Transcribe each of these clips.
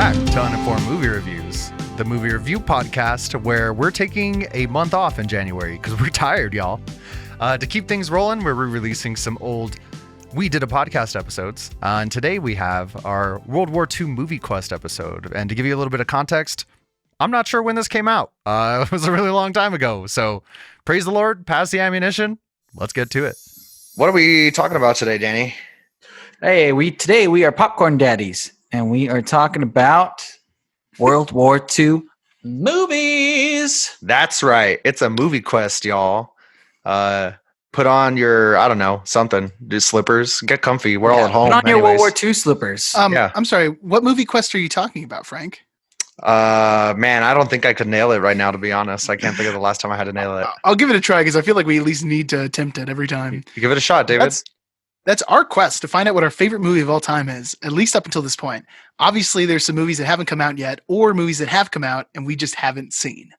back to Uninformed Movie Reviews, the movie review podcast where we're taking a month off in January because we're tired, y'all. To keep things rolling, we're re-releasing some old We Did a Podcast episodes. And today we have our World War II Movie Quest episode. And to give you a little bit of context, I'm not sure when this came out. It was a really long time ago. So praise the Lord, pass the ammunition. Let's get to it. What are we talking about today, Danny? Hey, today we are popcorn daddies, and we are talking about World War II movies. That's right. It's a movie quest, y'all. Put on your, I don't know, something. Do slippers. Get comfy. We're all at home. Put on your anyways. World War II slippers. Yeah. I'm sorry. What movie quest are you talking about, Frank? Man, I don't think I could nail it right now, to be honest. I can't think of the last time I had to nail it. I'll give it a try because I feel like we at least need to attempt it every time. You give it a shot, David. That's our quest to find out what our favorite movie of all time is, at least up until this point. Obviously, there's some movies that haven't come out yet, or movies that have come out and we just haven't seen.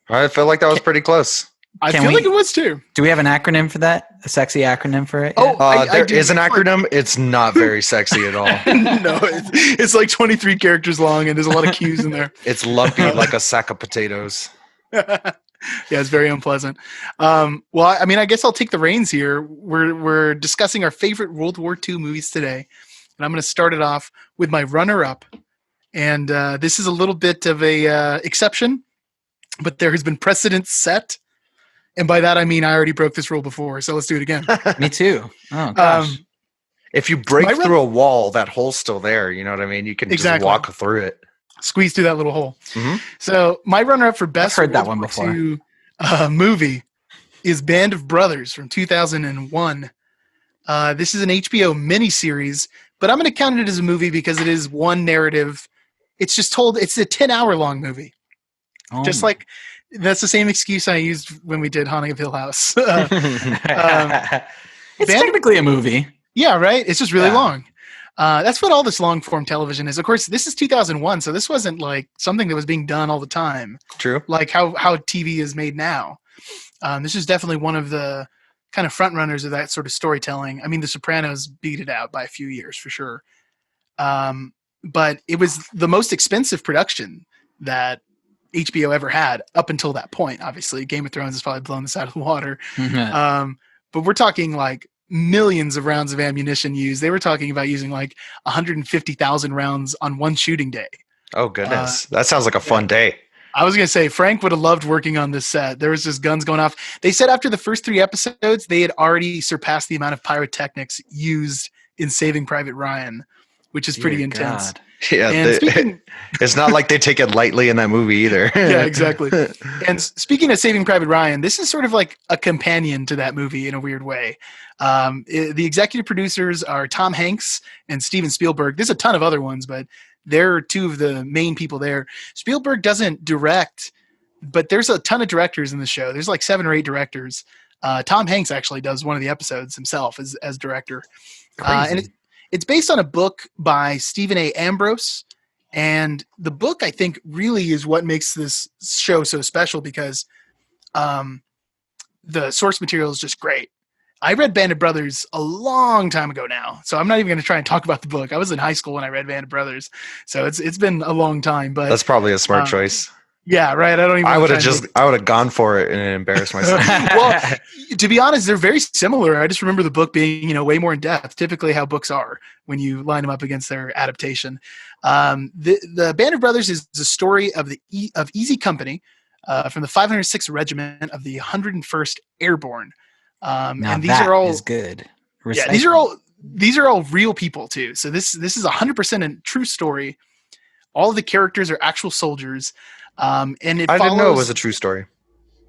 I feel like that was pretty close. I feel like it was too. Do we have an acronym for that? A sexy acronym for it? There is an acronym. It's not very sexy at all. No, it's like 23 characters long and there's a lot of cues in there. It's lumpy like a sack of potatoes. Yeah, it's very unpleasant. Well, I mean, I guess I'll take the reins here. We're discussing our favorite World War II movies today, and I'm going to start it off with my runner-up. And this is a little bit of a exception, but there has been precedent set, and by that I mean I already broke this rule before. So let's do it again. Me too. Oh gosh. If you break through a wall, that hole's still there. You know what I mean? You can just walk through it. Squeeze through that little hole. Mm-hmm. So my runner-up for best I've heard that one before. Movie is Band of Brothers from 2001. This is an HBO miniseries, but I'm going to count it as a movie because it is one narrative. It's just told. It's a 10-hour-long movie. Oh. Just like that's the same excuse I used when we did Haunting of Hill House. It's technically a movie. Yeah, right. It's just really long. That's what all this long-form television is. Of course, this is 2001, so this wasn't like something that was being done all the time. True. Like how TV is made now. This is definitely one of the kind of front runners of that sort of storytelling. I mean, The Sopranos beat it out by a few years for sure. But it was the most expensive production that HBO ever had up until that point. Obviously, Game of Thrones has probably blown this out of the water. But we're talking like millions of rounds of ammunition used. They were talking about using like 150,000 rounds on one shooting day. Oh goodness, that sounds like a fun day. I was going to say Frank would have loved working on this set. There was just guns going off. They said after the first 3 episodes, they had already surpassed the amount of pyrotechnics used in Saving Private Ryan, which is pretty intense. God. Yeah, it's not like they take it lightly in that movie either. Yeah, exactly. And speaking of Saving Private Ryan, this is sort of like a companion to that movie in a weird way. The executive producers are Tom Hanks and Steven Spielberg. There's a ton of other ones, but they're 2 of the main people there. Spielberg doesn't direct, but there's a ton of directors in the show. There's like 7 or 8 directors. Tom Hanks actually does one of the episodes himself as director. And it's based on a book by Stephen A. Ambrose. And the book, I think, really is what makes this show so special because the source material is just great. I read Band of Brothers a long time ago now, so I'm not even going to try and talk about the book. I was in high school when I read Band of Brothers, so it's been a long time. But that's probably a smart choice. Yeah, right. I would have gone for it and embarrassed myself. Well, to be honest, they're very similar. I just remember the book being, way more in depth. Typically, how books are when you line them up against their adaptation. The Band of Brothers is the story of Easy Company from the 506th Regiment of the 101st Airborne. And these are all good. Yeah, these are all real people too. So this is 100% a true story. All of the characters are actual soldiers. And I didn't know it was a true story.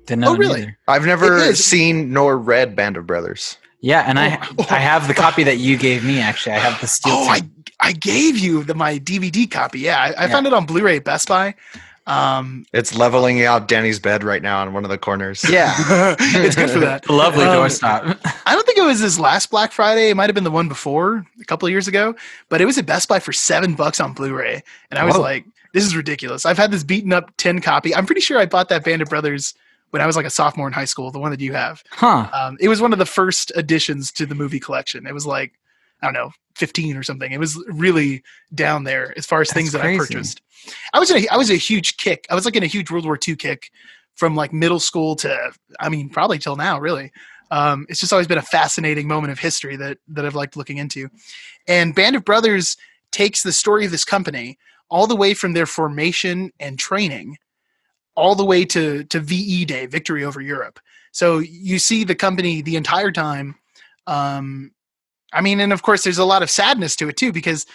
Didn't know really? Either. I've never seen nor read Band of Brothers. Yeah, and I have the copy that you gave me. Actually, I have the steel. I gave you my DVD copy. Yeah, I found it on Blu-ray at Best Buy. It's leveling out Danny's bed right now in one of the corners. Yeah, it's good for that. Lovely doorstop. I don't think it was this last Black Friday. It might have been the one before, a couple of years ago. But it was at Best Buy for $7 on Blu-ray, and I was like, "This is ridiculous." I've had this beaten up 10 copy. I'm pretty sure I bought that Band of Brothers when I was like a sophomore in high school, the one that you have. Huh. It was one of the first additions to the movie collection. It was like I don't know, 15 or something. It was really down there as far as things that crazy. I purchased. I was a huge kick. I was like in a huge World War II kick from like middle school to, I mean, probably till now, really. It's just always been a fascinating moment of history that I've liked looking into. And Band of Brothers takes the story of this company all the way from their formation and training all the way to VE Day, victory over Europe. So you see the company the entire time. I mean, and of course there's a lot of sadness to it too, because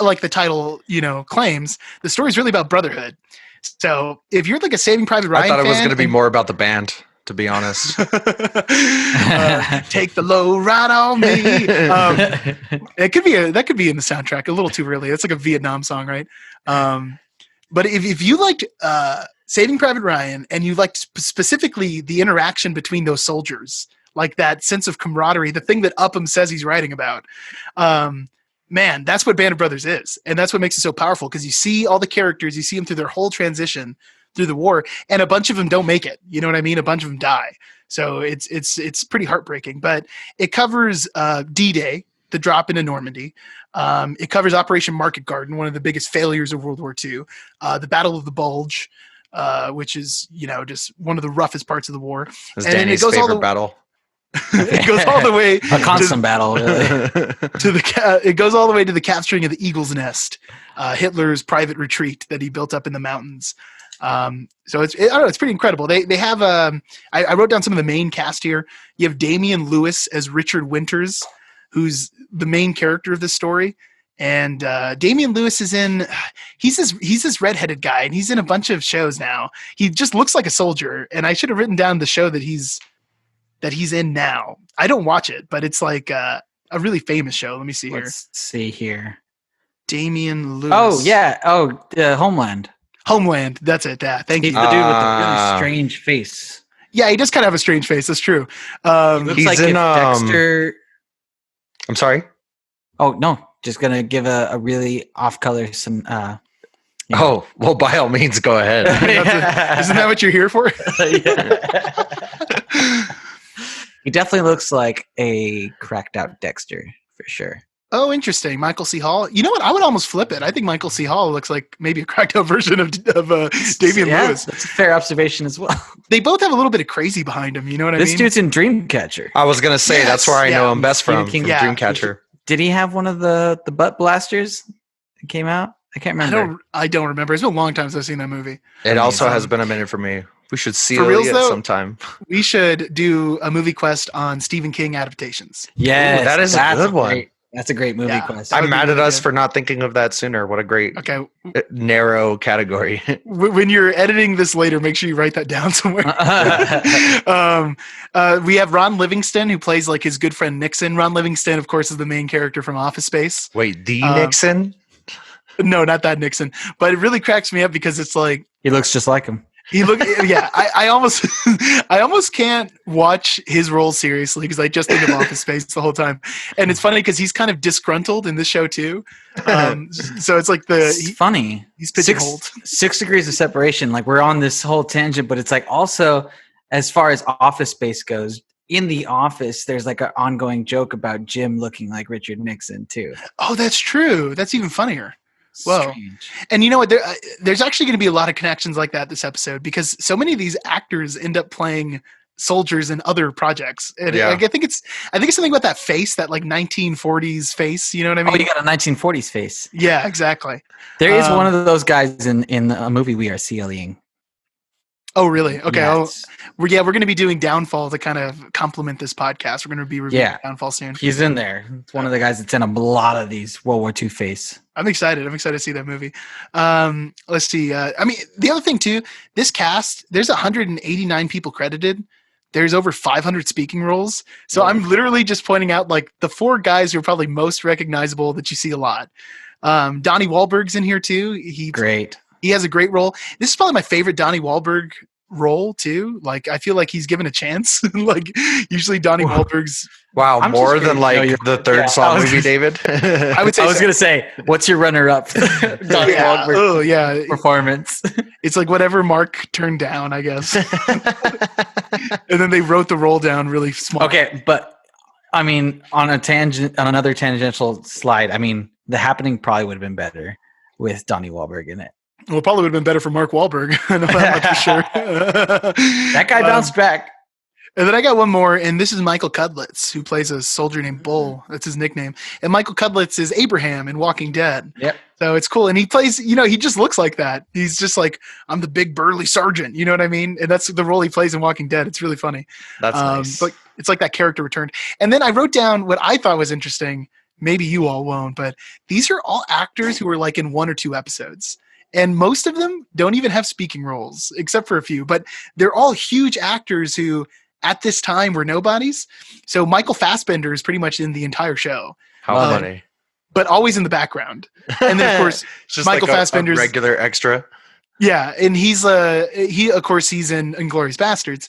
like the title, claims, the story is really about brotherhood. So if you're like a Saving Private Ryan I thought it was fan going to be more about the band, to be honest. Take the low ride on me. That could be in the soundtrack. A little too early. It's like a Vietnam song, right? But if you liked Saving Private Ryan and you liked specifically the interaction between those soldiers, like that sense of camaraderie, the thing that Upham says he's writing about, man, that's what Band of Brothers is. And that's what makes it so powerful, because you see all the characters, you see them through their whole transition through the war, and a bunch of them don't make it. You know what I mean? A bunch of them die. So it's pretty heartbreaking. But it covers D-Day, the drop into Normandy. It covers Operation Market Garden, one of the biggest failures of World War II. The Battle of the Bulge, which is just one of the roughest parts of the war. It's and Danny's favorite battle. It goes all the way A constant battle, really. it goes all the way to the capturing of the Eagle's Nest, Hitler's private retreat that he built up in the mountains. So I don't know, it's pretty incredible. They have I wrote down some of the main cast here. You have Damian Lewis as Richard Winters, who's the main character of this story. And Damian Lewis is he's this redheaded guy, and he's in a bunch of shows now. He just looks like a soldier, and I should have written down the show that he's in now. I don't watch it, but it's like a really famous show. Let me see here. Let's see here. Damian Lewis. Oh, yeah. Oh, Homeland. Homeland. That's it. Yeah, thank He's you. the dude with the really strange face. Yeah, he does kind of have a strange face. That's true. He looks He's like in, if Dexter... I'm sorry? Oh, no. Just going to give a really off-color some... Oh, well, by all means, go ahead. Isn't that what you're here for? He definitely looks like a cracked out Dexter, for sure. Oh, interesting. Michael C. Hall. You know what? I would almost flip it. I think Michael C. Hall looks like maybe a cracked out version of Damian Lewis. That's a fair observation as well. They both have a little bit of crazy behind them. You know what I mean? This dude's in Dreamcatcher. I was going to say, that's where I know him best from King Dreamcatcher. Did he have one of the butt blasters that came out? I can't remember. I don't remember. It's been a long time since I've seen that movie. It also has been a minute for me. We should see For reals, it though? sometime. We should do a movie quest on Stephen King adaptations. Yes, Ooh, that is a good one. That's a great movie Yeah. quest. That would I'm be mad at really us good. for not thinking of that sooner. What a great Okay. narrow category. When you're editing this later, make sure you write that down somewhere. We have Ron Livingston, who plays like his good friend Nixon. Ron Livingston, of course, is the main character from Office Space. Wait, Nixon? No, not that Nixon. But it really cracks me up because it's like He looks just like him. yeah. I almost I almost can't watch his role seriously because I just think of Office Space the whole time. And it's funny because he's kind of disgruntled in this show too. So it's like It's funny. he's pigeonholed. 6 degrees of separation. Like we're on this whole tangent, but it's like also as far as Office Space goes, in the office, there's like an ongoing joke about Jim looking like Richard Nixon too. Oh, that's true. That's even funnier. Whoa. Strange. And you know what? There's actually going to be a lot of connections like that this episode because so many of these actors end up playing soldiers in other projects. And Yeah. I think it's something about that face, that like 1940s face. You know what I mean? Oh, you got a 1940s face. Yeah, exactly. There is one of those guys in a movie we are CLEing. Oh, really? Okay. Yes. We're going to be doing Downfall to kind of complement this podcast. We're going to be reviewing Downfall soon. He's in there. It's one of the guys that's in a lot of these World War II face. I'm excited. to see that movie. Let's see. I mean, the other thing too, this cast, there's 189 people credited. There's over 500 speaking roles. So I'm literally just pointing out like the 4 guys who are probably most recognizable that you see a lot. Donnie Wahlberg's in here too. Great. He has a great role. This is probably my favorite Donnie Wahlberg role too. Like I feel like he's given a chance. Like usually Donnie Wahlberg's. Wow, I'm more just than gonna- like the third Saw movie, David. I would say. I was going to say, what's your runner-up? Donnie yeah. Wahlberg Oh yeah. performance. It's like whatever Mark turned down, I guess. And then they wrote the role down really small. Okay, but I mean, on another tangential slide, I mean, The Happening probably would have been better with Donnie Wahlberg in it. Well, it probably would have been better for Mark Wahlberg. I know that much for sure. That guy bounced back. And then I got one more, and this is Michael Cudlitz, who plays a soldier named Bull. That's his nickname. And Michael Cudlitz is Abraham in Walking Dead. Yep. So it's cool. And he plays, he just looks like that. He's just like, I'm the big burly sergeant. You know what I mean? And that's the role he plays in Walking Dead. It's really funny. That's nice. But it's like that character returned. And then I wrote down what I thought was interesting. Maybe you all won't, but these are all actors who are like in 1 or 2 episodes. And most of them don't even have speaking roles, except for a few. But they're all huge actors who, at this time, were nobodies. So Michael Fassbender is pretty much in the entire show. How funny. But always in the background. And then, of course, just Michael like Fassbender's a regular extra. Yeah, and he's in Inglourious Bastards.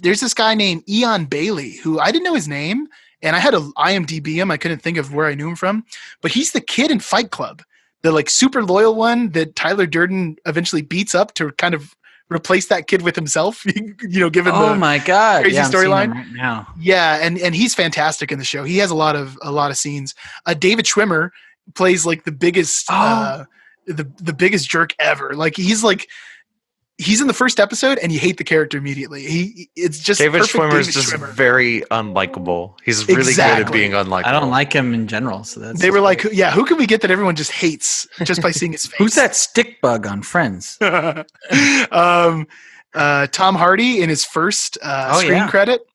There's this guy named Eon Bailey who I didn't know his name, and I had to IMDb him. I couldn't think of where I knew him from, but he's the kid in Fight Club, the like super loyal one that Tyler Durden eventually beats up to kind of replace that kid with himself. Given my god, crazy storyline right now. Yeah, and he's fantastic in the show. He has a lot of scenes. David Schwimmer plays like the biggest the biggest jerk ever. Like he's in the first episode and you hate the character immediately. It's just David Schwimmer is just Schwimmer. very unlikable. He's really good at being unlikable. I don't like him in general, so that's. They were like, yeah, who can we get that everyone just hates just by seeing his face? Who's that stick bug on Friends? Tom Hardy in his first screen credit.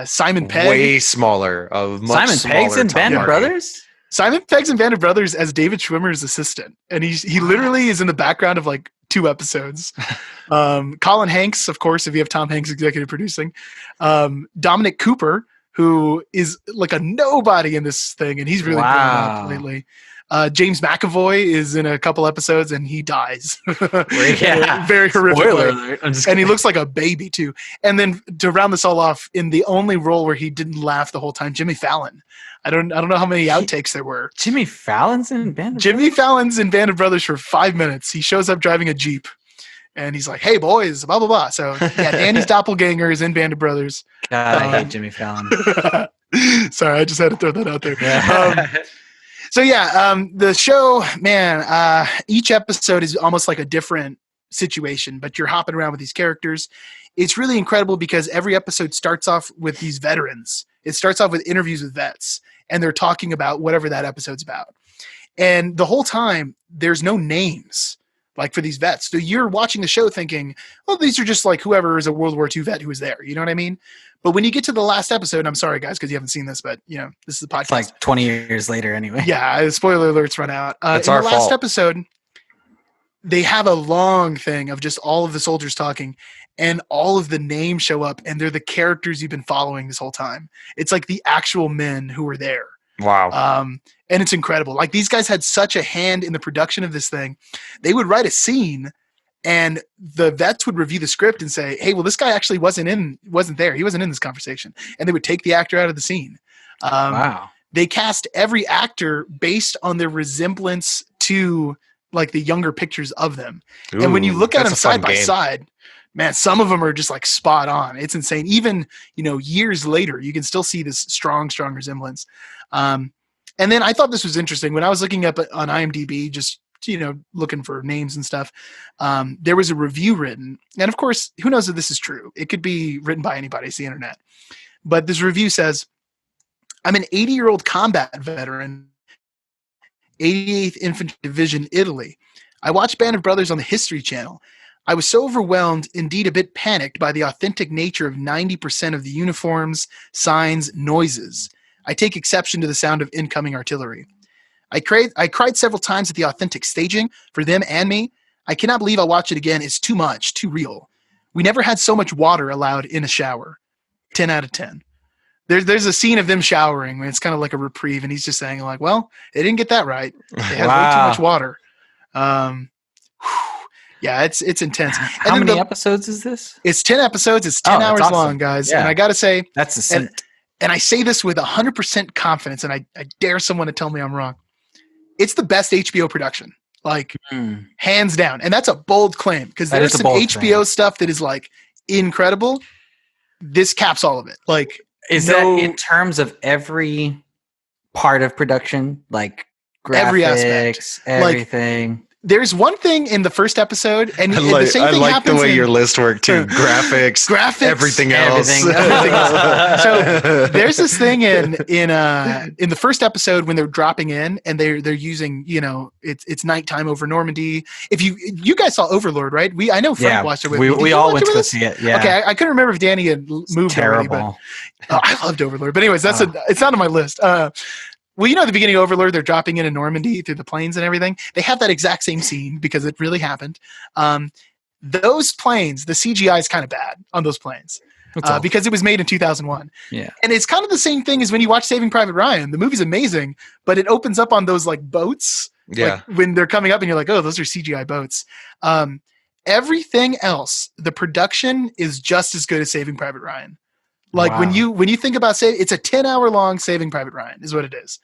Simon Pegg, way smaller. Simon Pegg's in Band of Brothers. Simon Pegg's in Band of Brothers as David Schwimmer's assistant, and he literally is in the background of like 2 episodes. Colin Hanks, of course, if you have Tom Hanks executive producing. Dominic Cooper, who is like a nobody in this thing, and he's really blown up lately. James McAvoy is in a couple episodes, and he dies. Yeah. Very horrific. Spoiler alert. And he looks like a baby too. And then to round this all off, in the only role where he didn't laugh the whole time, Jimmy Fallon. I don't know how many outtakes there were. Jimmy Fallon's in Band of Jimmy Fallon's in Band of Brothers for 5 minutes. He shows up driving a Jeep, and he's like, "Hey boys, blah blah blah." So yeah, Danny's doppelganger is in Band of Brothers. God, I hate Jimmy Fallon. Sorry, I just had to throw that out there. Yeah. The show, man, each episode is almost like a different situation, but you're hopping around with these characters. It's really incredible because every episode starts off with these veterans. It starts off with interviews with vets, and they're talking about whatever that episode's about. And the whole time, there's no names like for these vets. So you're watching the show thinking, well, these are just like whoever is a World War II vet who was there. You know what I mean? But when you get to the last episode, and I'm sorry, guys, because you haven't seen this, but, this is a podcast. It's like 20 years later anyway. Yeah, spoiler alerts run out. It's in our the last fault. episode, they have a long thing of just all of the soldiers talking, and all of the names show up, and they're the characters you've been following this whole time. It's like the actual men who were there. Wow. And it's incredible. Like, these guys had such a hand in the production of this thing. They would write a scene, and the vets would review the script and say, hey, well, this guy actually wasn't there. He wasn't in this conversation. And they would take the actor out of the scene. Wow. They cast every actor based on their resemblance to like the younger pictures of them. And when you look at them side by side, man, some of them are just like spot on. It's insane. Even, years later, you can still see this strong resemblance. And then I thought this was interesting. When I was looking up on IMDb, just, looking for names and stuff, there was a review written. And of course, who knows if this is true? It could be written by anybody. It's the internet. But this review says, I'm an 80-year-old combat veteran, 88th Infantry Division, Italy. I watched Band of Brothers on the History Channel. I was so overwhelmed, indeed a bit panicked, by the authentic nature of 90% of the uniforms, signs, noises. I take exception to the sound of incoming artillery. I cried several times at the authentic staging for them and me. I cannot believe I'll watch it again. It's too much, too real. We never had so much water allowed in a shower. 10 out of 10. There's a scene of them showering where it's kind of like a reprieve, and he's just saying like, well, they didn't get that right. They had way too much water. Yeah, it's intense. How many episodes is this? It's 10 episodes. It's 10 hours long, guys. Yeah. And I got to say, that's the scene. And I say this with 100% confidence, and I dare someone to tell me I'm wrong. It's the best HBO production, like hands down. And that's a bold claim because there's some HBO stuff that is like incredible. This caps all of it. Like Is no- that in terms of every part of production, like graphics, Every aspect. everything? There's one thing in the first episode, and the I same thing like happens the way in your list worked too. Graphics, everything else. Everything else. So there's this thing in the first episode when they're dropping in and they're using, it's nighttime over Normandy. If you guys saw Overlord, right? I know Frank watched it with me. Did we you all watch went to with go us? see it. Yeah. Okay, I couldn't remember if Danny had moved already, but Terrible. I loved Overlord. But anyways, it's not on my list. Well, at the beginning of Overlord, they're dropping in Normandy through the planes and everything. They have that exact same scene because it really happened. Those planes, the CGI is kind of bad on those planes because it was made in 2001. Yeah. And it's kind of the same thing as when you watch Saving Private Ryan. The movie's amazing, but it opens up on those like boats. Yeah. Like, when they're coming up and you're like, oh, those are CGI boats. Everything else, the production is just as good as Saving Private Ryan. Like when you think about it's a 10-hour long Saving Private Ryan is what it is.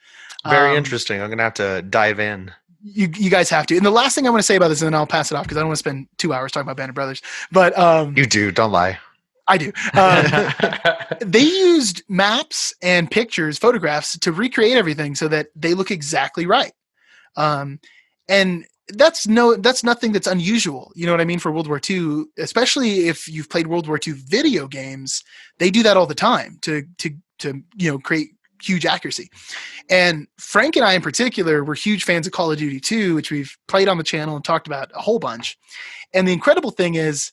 Very interesting. I'm gonna have to dive in. You guys have to. And the last thing I want to say about this, and then I'll pass it off because I don't want to spend 2 hours talking about Band of Brothers. But you do. Don't lie. I do. They used maps and pictures, photographs to recreate everything so that they look exactly right. And that's nothing that's unusual. You know what I mean? For World War II, especially if you've played World War II video games, they do that all the time to create huge accuracy. And Frank and I in particular were huge fans of Call of Duty 2, which we've played on the channel and talked about a whole bunch. And the incredible thing is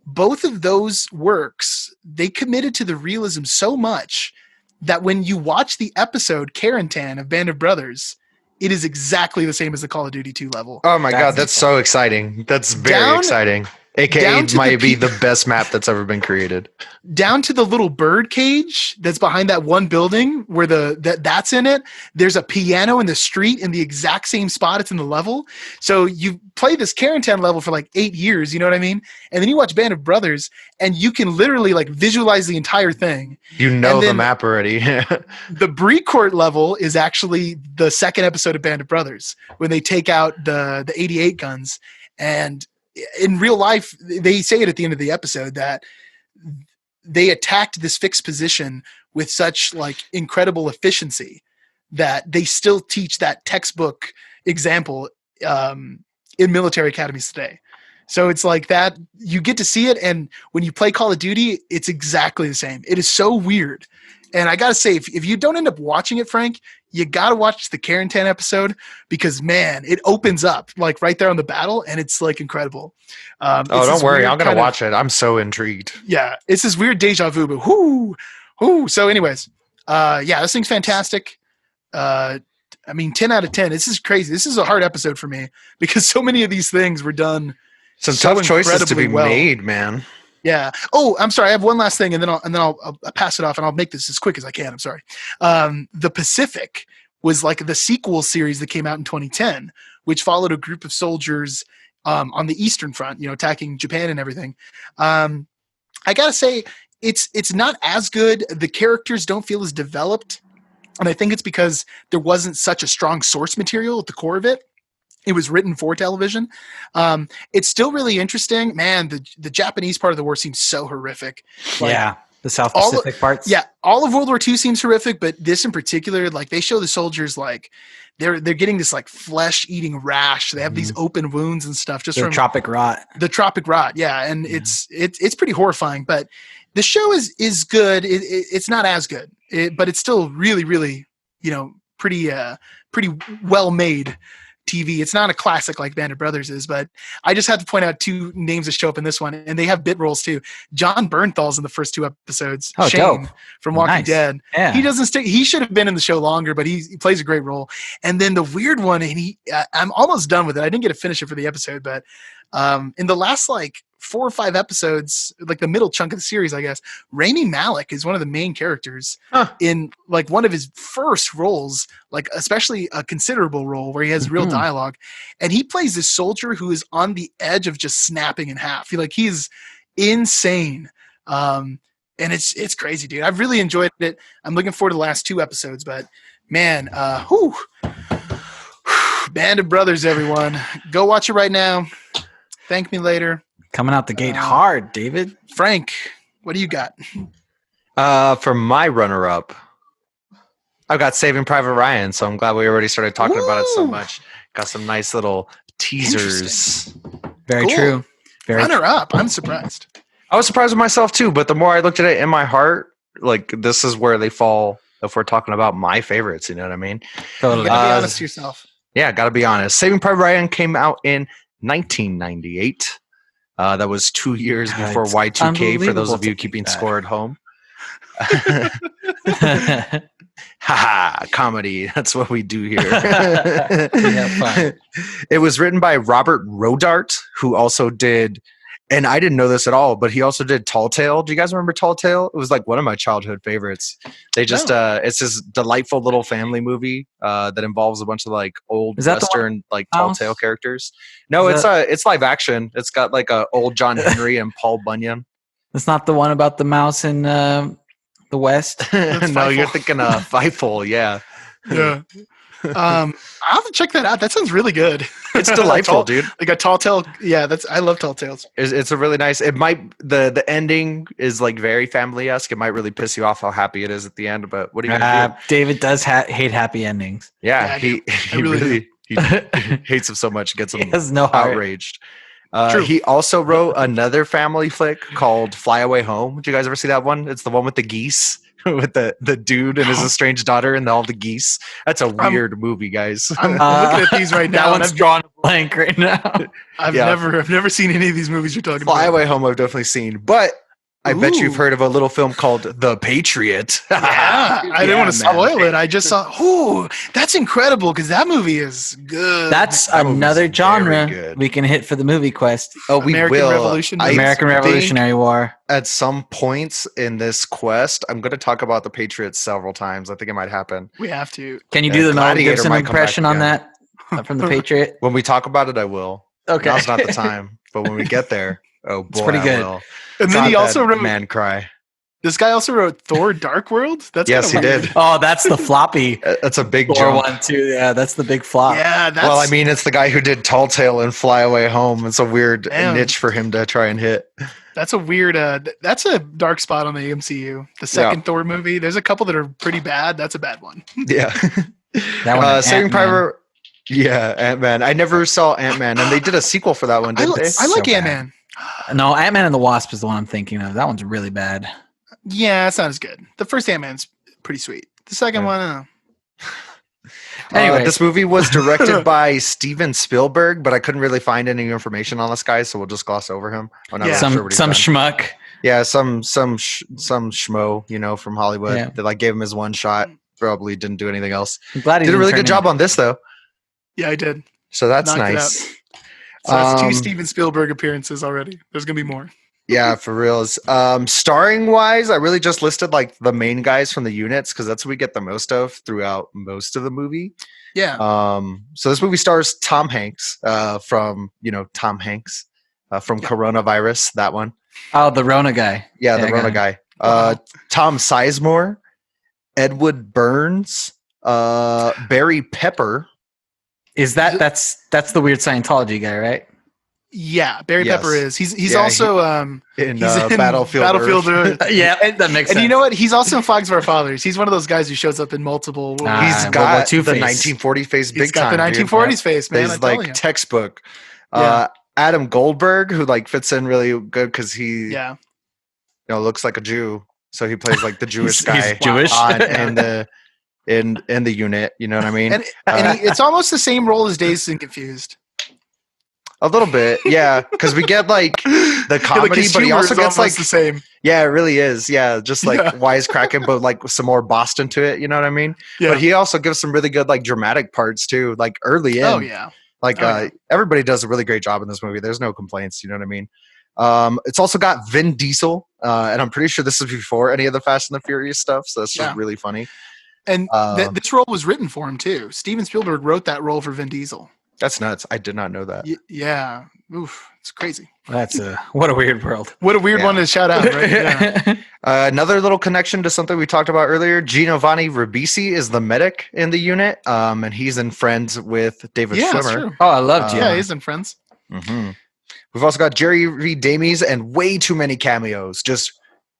both of those works, they committed to the realism so much that when you watch the episode Carentan of Band of Brothers, it is exactly the same as the Call of Duty 2 level. Oh my God, that's so exciting. That's very exciting. AKA might be the best map that's ever been created. Down to the little bird cage that's behind that one building where that's in it. There's a piano in the street in the exact same spot it's in the level. So you play this Carentan level for like 8 years, you know what I mean? And then you watch Band of Brothers and you can literally like visualize the entire thing. You know the map already. The Brecourt level is actually the second episode of Band of Brothers when they take out the 88 guns. And in real life, they say it at the end of the episode that they attacked this fixed position with such like incredible efficiency that they still teach that textbook example in military academies today. So it's like that you get to see it. And when you play Call of Duty, it's exactly the same. It is so weird. And I got to say, if you don't end up watching it, Frank, you got to watch the Carentan episode because, man, it opens up like right there on the battle and it's like incredible. Don't worry. I'm going to watch it. I'm so intrigued. Yeah. It's this weird deja vu, but whoo. So anyways, this thing's fantastic. 10 out of 10. This is crazy. This is a hard episode for me because so many of these things were done. Some tough choices to be made, man. Yeah. Oh, I'm sorry. I have one last thing, and then I'll pass it off, and I'll make this as quick as I can. I'm sorry. The Pacific was like the sequel series that came out in 2010, which followed a group of soldiers on the Eastern Front, attacking Japan and everything. I gotta say, it's not as good. The characters don't feel as developed, and I think it's because there wasn't such a strong source material at the core of it. It was written for television. It's still really interesting. Man, the Japanese part of the war seems so horrific. Like, the South Pacific parts. Yeah, all of World War II seems horrific, but this in particular, like they show the soldiers like they're getting this like flesh-eating rash. They have these open wounds and stuff just from tropic rot. The tropic rot, yeah, and it's pretty horrifying. But the show is good. It's not as good, but it's still really, really pretty well made TV. It's not a classic like Band of Brothers is, but I just had to point out two names that show up in this one, and they have bit roles too. John Bernthal's in the first two episodes. Oh, Shane dope. From Walking Dead. Yeah. He doesn't stick. He should have been in the show longer, but he plays a great role. And then the weird one, and I'm almost done with it. I didn't get to finish it for the episode, but in the last like 4 or 5 episodes, like the middle chunk of the series, I guess, Rami Malek is one of the main characters in like one of his first roles, like especially a considerable role where he has real dialogue, and he plays this soldier who is on the edge of just snapping in half. He's insane. And it's crazy, dude. I've really enjoyed it. I'm looking forward to the last 2 episodes, but man, Band of Brothers, everyone. Go watch it right now. Thank me later. Coming out the gate hard, David. Frank, what do you got? For my runner-up, I've got Saving Private Ryan, so I'm glad we already started talking about it so Ooh. much. Got some nice little teasers. Very Cool. true. Very Runner up. I'm surprised. I was surprised with myself too, but the more I looked at it in my heart, like this is where they fall if we're talking about my favorites, you know what I mean? You totally. gotta be honest to yourself. Yeah, gotta be honest. Saving Private Ryan came out in 1998. That was 2 years God, before it's Y2K for those unbelievable of you to keeping think that. score at home. Haha, comedy. That's what we do here. have fun. It was written by Robert Rodart, who also did, and I didn't know this at all, but he also did Tall Tale. Do you guys remember Tall Tale? It was like one of my childhood favorites. They just, it's this delightful little family movie that involves a bunch of like old Is that the one Western like Tall Mouse? Tale characters. No, Is it's live action. It's got like a old John Henry and Paul Bunyan. It's not the one about the mouse in the West. No, Fievel. you're thinking Fievel, yeah. Yeah. I'll have to check that out. That sounds really good. It's delightful, Tall- dude. Like a tall tale. Yeah, I love tall tales. It's a really nice. It might the ending is like very family-esque. It might really piss you off how happy it is at the end. But what are you gonna do? David does hate happy endings. Yeah, Yeah, I he really he hates him so much, gets He him has no heart. outraged. True. He also wrote another family flick called Fly Away Home. Did you guys ever see that one? It's the one with the geese, with the dude and his estranged daughter and all the geese. That's a weird movie, guys. I'm looking at these right now. That and one's drawn a blank right now. I've Yeah. never seen any of these movies you're talking Fly about. Away Home I've definitely seen, but I bet you've Ooh. heard of a little film called The Patriot. Yeah, I didn't want to man. spoil it. I just saw. Ooh, that's incredible because that movie is good. That's That movie's another very genre good. we can hit for the movie quest. Oh, we American will. Revolution. I American think Revolutionary War. At some points in this quest, I'm going to talk about The Patriot several times. I think it might happen. we have to. Can you do the Mel Gladiator Gibson might come back impression on again. that from the Patriot? When we talk about it, I will. Okay, Now's not the time. But when we get there, oh boy, It's pretty I good. will. And then Not he also that wrote. Man Cry. This guy also wrote Thor: Dark World. That's Yes, kinda he weird. did. Oh, that's the floppy That's a big Thor jump. one too. Yeah, that's the big flop. Yeah, that's. Well, I mean, it's the guy who did Tall Tale and Fly Away Home. It's a weird Damn. niche for him to try and hit. that's a weird. That's a dark spot on the MCU. The second Thor movie. There's a couple that are pretty bad. That's a bad one. Yeah. That one and Saving Ant-Man. Private. Yeah, Ant-Man. I never saw Ant-Man, and they did a sequel for that one, I, didn't they? I like So Ant Man. No, Ant-Man and the Wasp is the one I'm thinking of. That one's really bad. Yeah, it's not as good. The first Ant Man's pretty sweet. The second Yeah. one, I don't know. Anyway. This movie was directed by Steven Spielberg, but I couldn't really find any information on this guy, so we'll just gloss over him. I'm not Yeah. really sure what he's Some done. schmuck. Yeah, some schmo, from Hollywood Yeah. that like gave him his one shot. Probably didn't do anything else. I'm glad he Did a didn't really turn good job into- on this though, Yeah, I did. so that's Knocked it nice. So that's two Um, Steven Spielberg appearances already. There's gonna be more. Yeah, for reals. Starring wise, I really just listed like the main guys from the units because that's what we get the most of throughout most of the movie. Yeah. So this movie stars Tom Hanks from Tom Hanks from Yeah. Coronavirus, that one. Oh, the Rona guy. Yeah, the I got Rona him. guy. Wow. Tom Sizemore, Edward Burns, Barry Pepper. Is that's the weird Scientology guy, right? Yeah, Barry Yes. Pepper is. He's Yeah, also In, he's in Battlefield Earth. Earth. Yeah, that makes And sense. you know what? He's also in Flags of Our Fathers. He's one of those guys who shows up in multiple. Ah, He's World got War II the face. 1940 face big he's got time. the dude. 1940s face, man. He's I'm telling like you. textbook. Yeah. Adam Goldberg, who like fits in really good because he Yeah. looks like a Jew, so he plays like the Jewish He's guy Jewish. in the unit. You know what I mean? And it's almost the same role as Dazed and Confused. A little bit, yeah, because we get like the Yeah, comedy, his but he humor also is gets almost like the same. yeah, it really is, yeah, just like Yeah. wisecracking, but like with some more Boston to it. You know what I mean? Yeah. But he also gives some really good like dramatic parts too, like early in. Oh yeah. Like Oh, yeah. everybody does a really great job in this movie. There's no complaints. You know what I mean? It's also got Vin Diesel, and I'm pretty sure this is before any of the Fast and the Furious stuff. So that's just Yeah. really funny. And this role was written for him too. Steven Spielberg wrote that role for Vin Diesel. That's nuts. I did not know that. Yeah. Oof. It's crazy. That's what a weird world. What a weird Yeah. one to shout out, right? Yeah. Another little connection to something we talked about earlier. Giovanni Ribisi is the medic in the unit, and he's in Friends with David Yeah, that's Schwimmer. true. Oh, I love Gio. Yeah, he's in Friends. Mhm. We've also got Jerry Reed Damies and way too many cameos. Just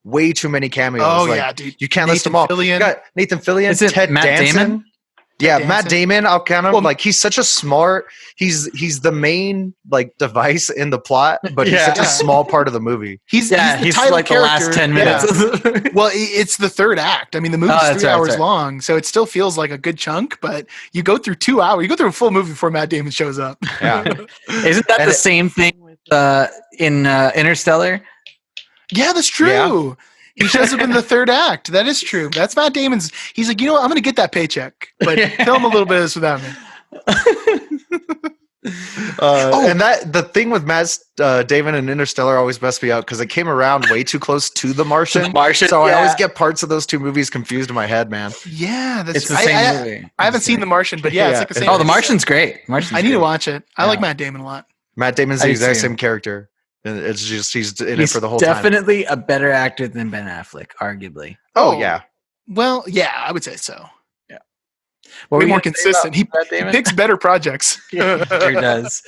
way too many cameos. Oh Like, yeah, dude. you can't list them all. You got Nathan Fillion, Is it Ted Matt Danson. Damon? Yeah, Ted Matt Danson. Damon. I'll count him. Well, Like, he's such a smart. He's the main like device in the plot, but he's such a Yeah. small part of the movie. He's the title like character. the last 10 Yeah. minutes. Well, it's the third act. I mean, the movie's Oh, that's 3 right, hours that's right. long, so it still feels like a good chunk. But you go through 2 hours. You go through a full movie before Matt Damon shows up. Yeah. Isn't that And the it- same thing with in Interstellar? Yeah, that's true. Yeah. He shows up in the third act. That is true. That's Matt Damon's. He's like, you know what? I'm going to get that paycheck, but film a little bit of this without me. And that the thing with Matt Damon and Interstellar always messed me up because it came around way too close to The Martian. Martian, So I yeah. always get parts of those two movies confused in my head, man. Yeah, that's It's the same movie. I haven't seen The Martian, but yeah, it's Yeah. like the same. Oh, The Martian's great. Martian's I need to great. watch it. I like Yeah. Matt Damon a lot. Matt Damon's I the do exact too. same character. And it's just he's in it He's for the whole time. definitely a better actor than Ben Affleck, arguably. Oh yeah. Well, yeah, I would say so. What Way were you more gonna say consistent. about Matt He Damon? picks better projects. Yeah, he sure does.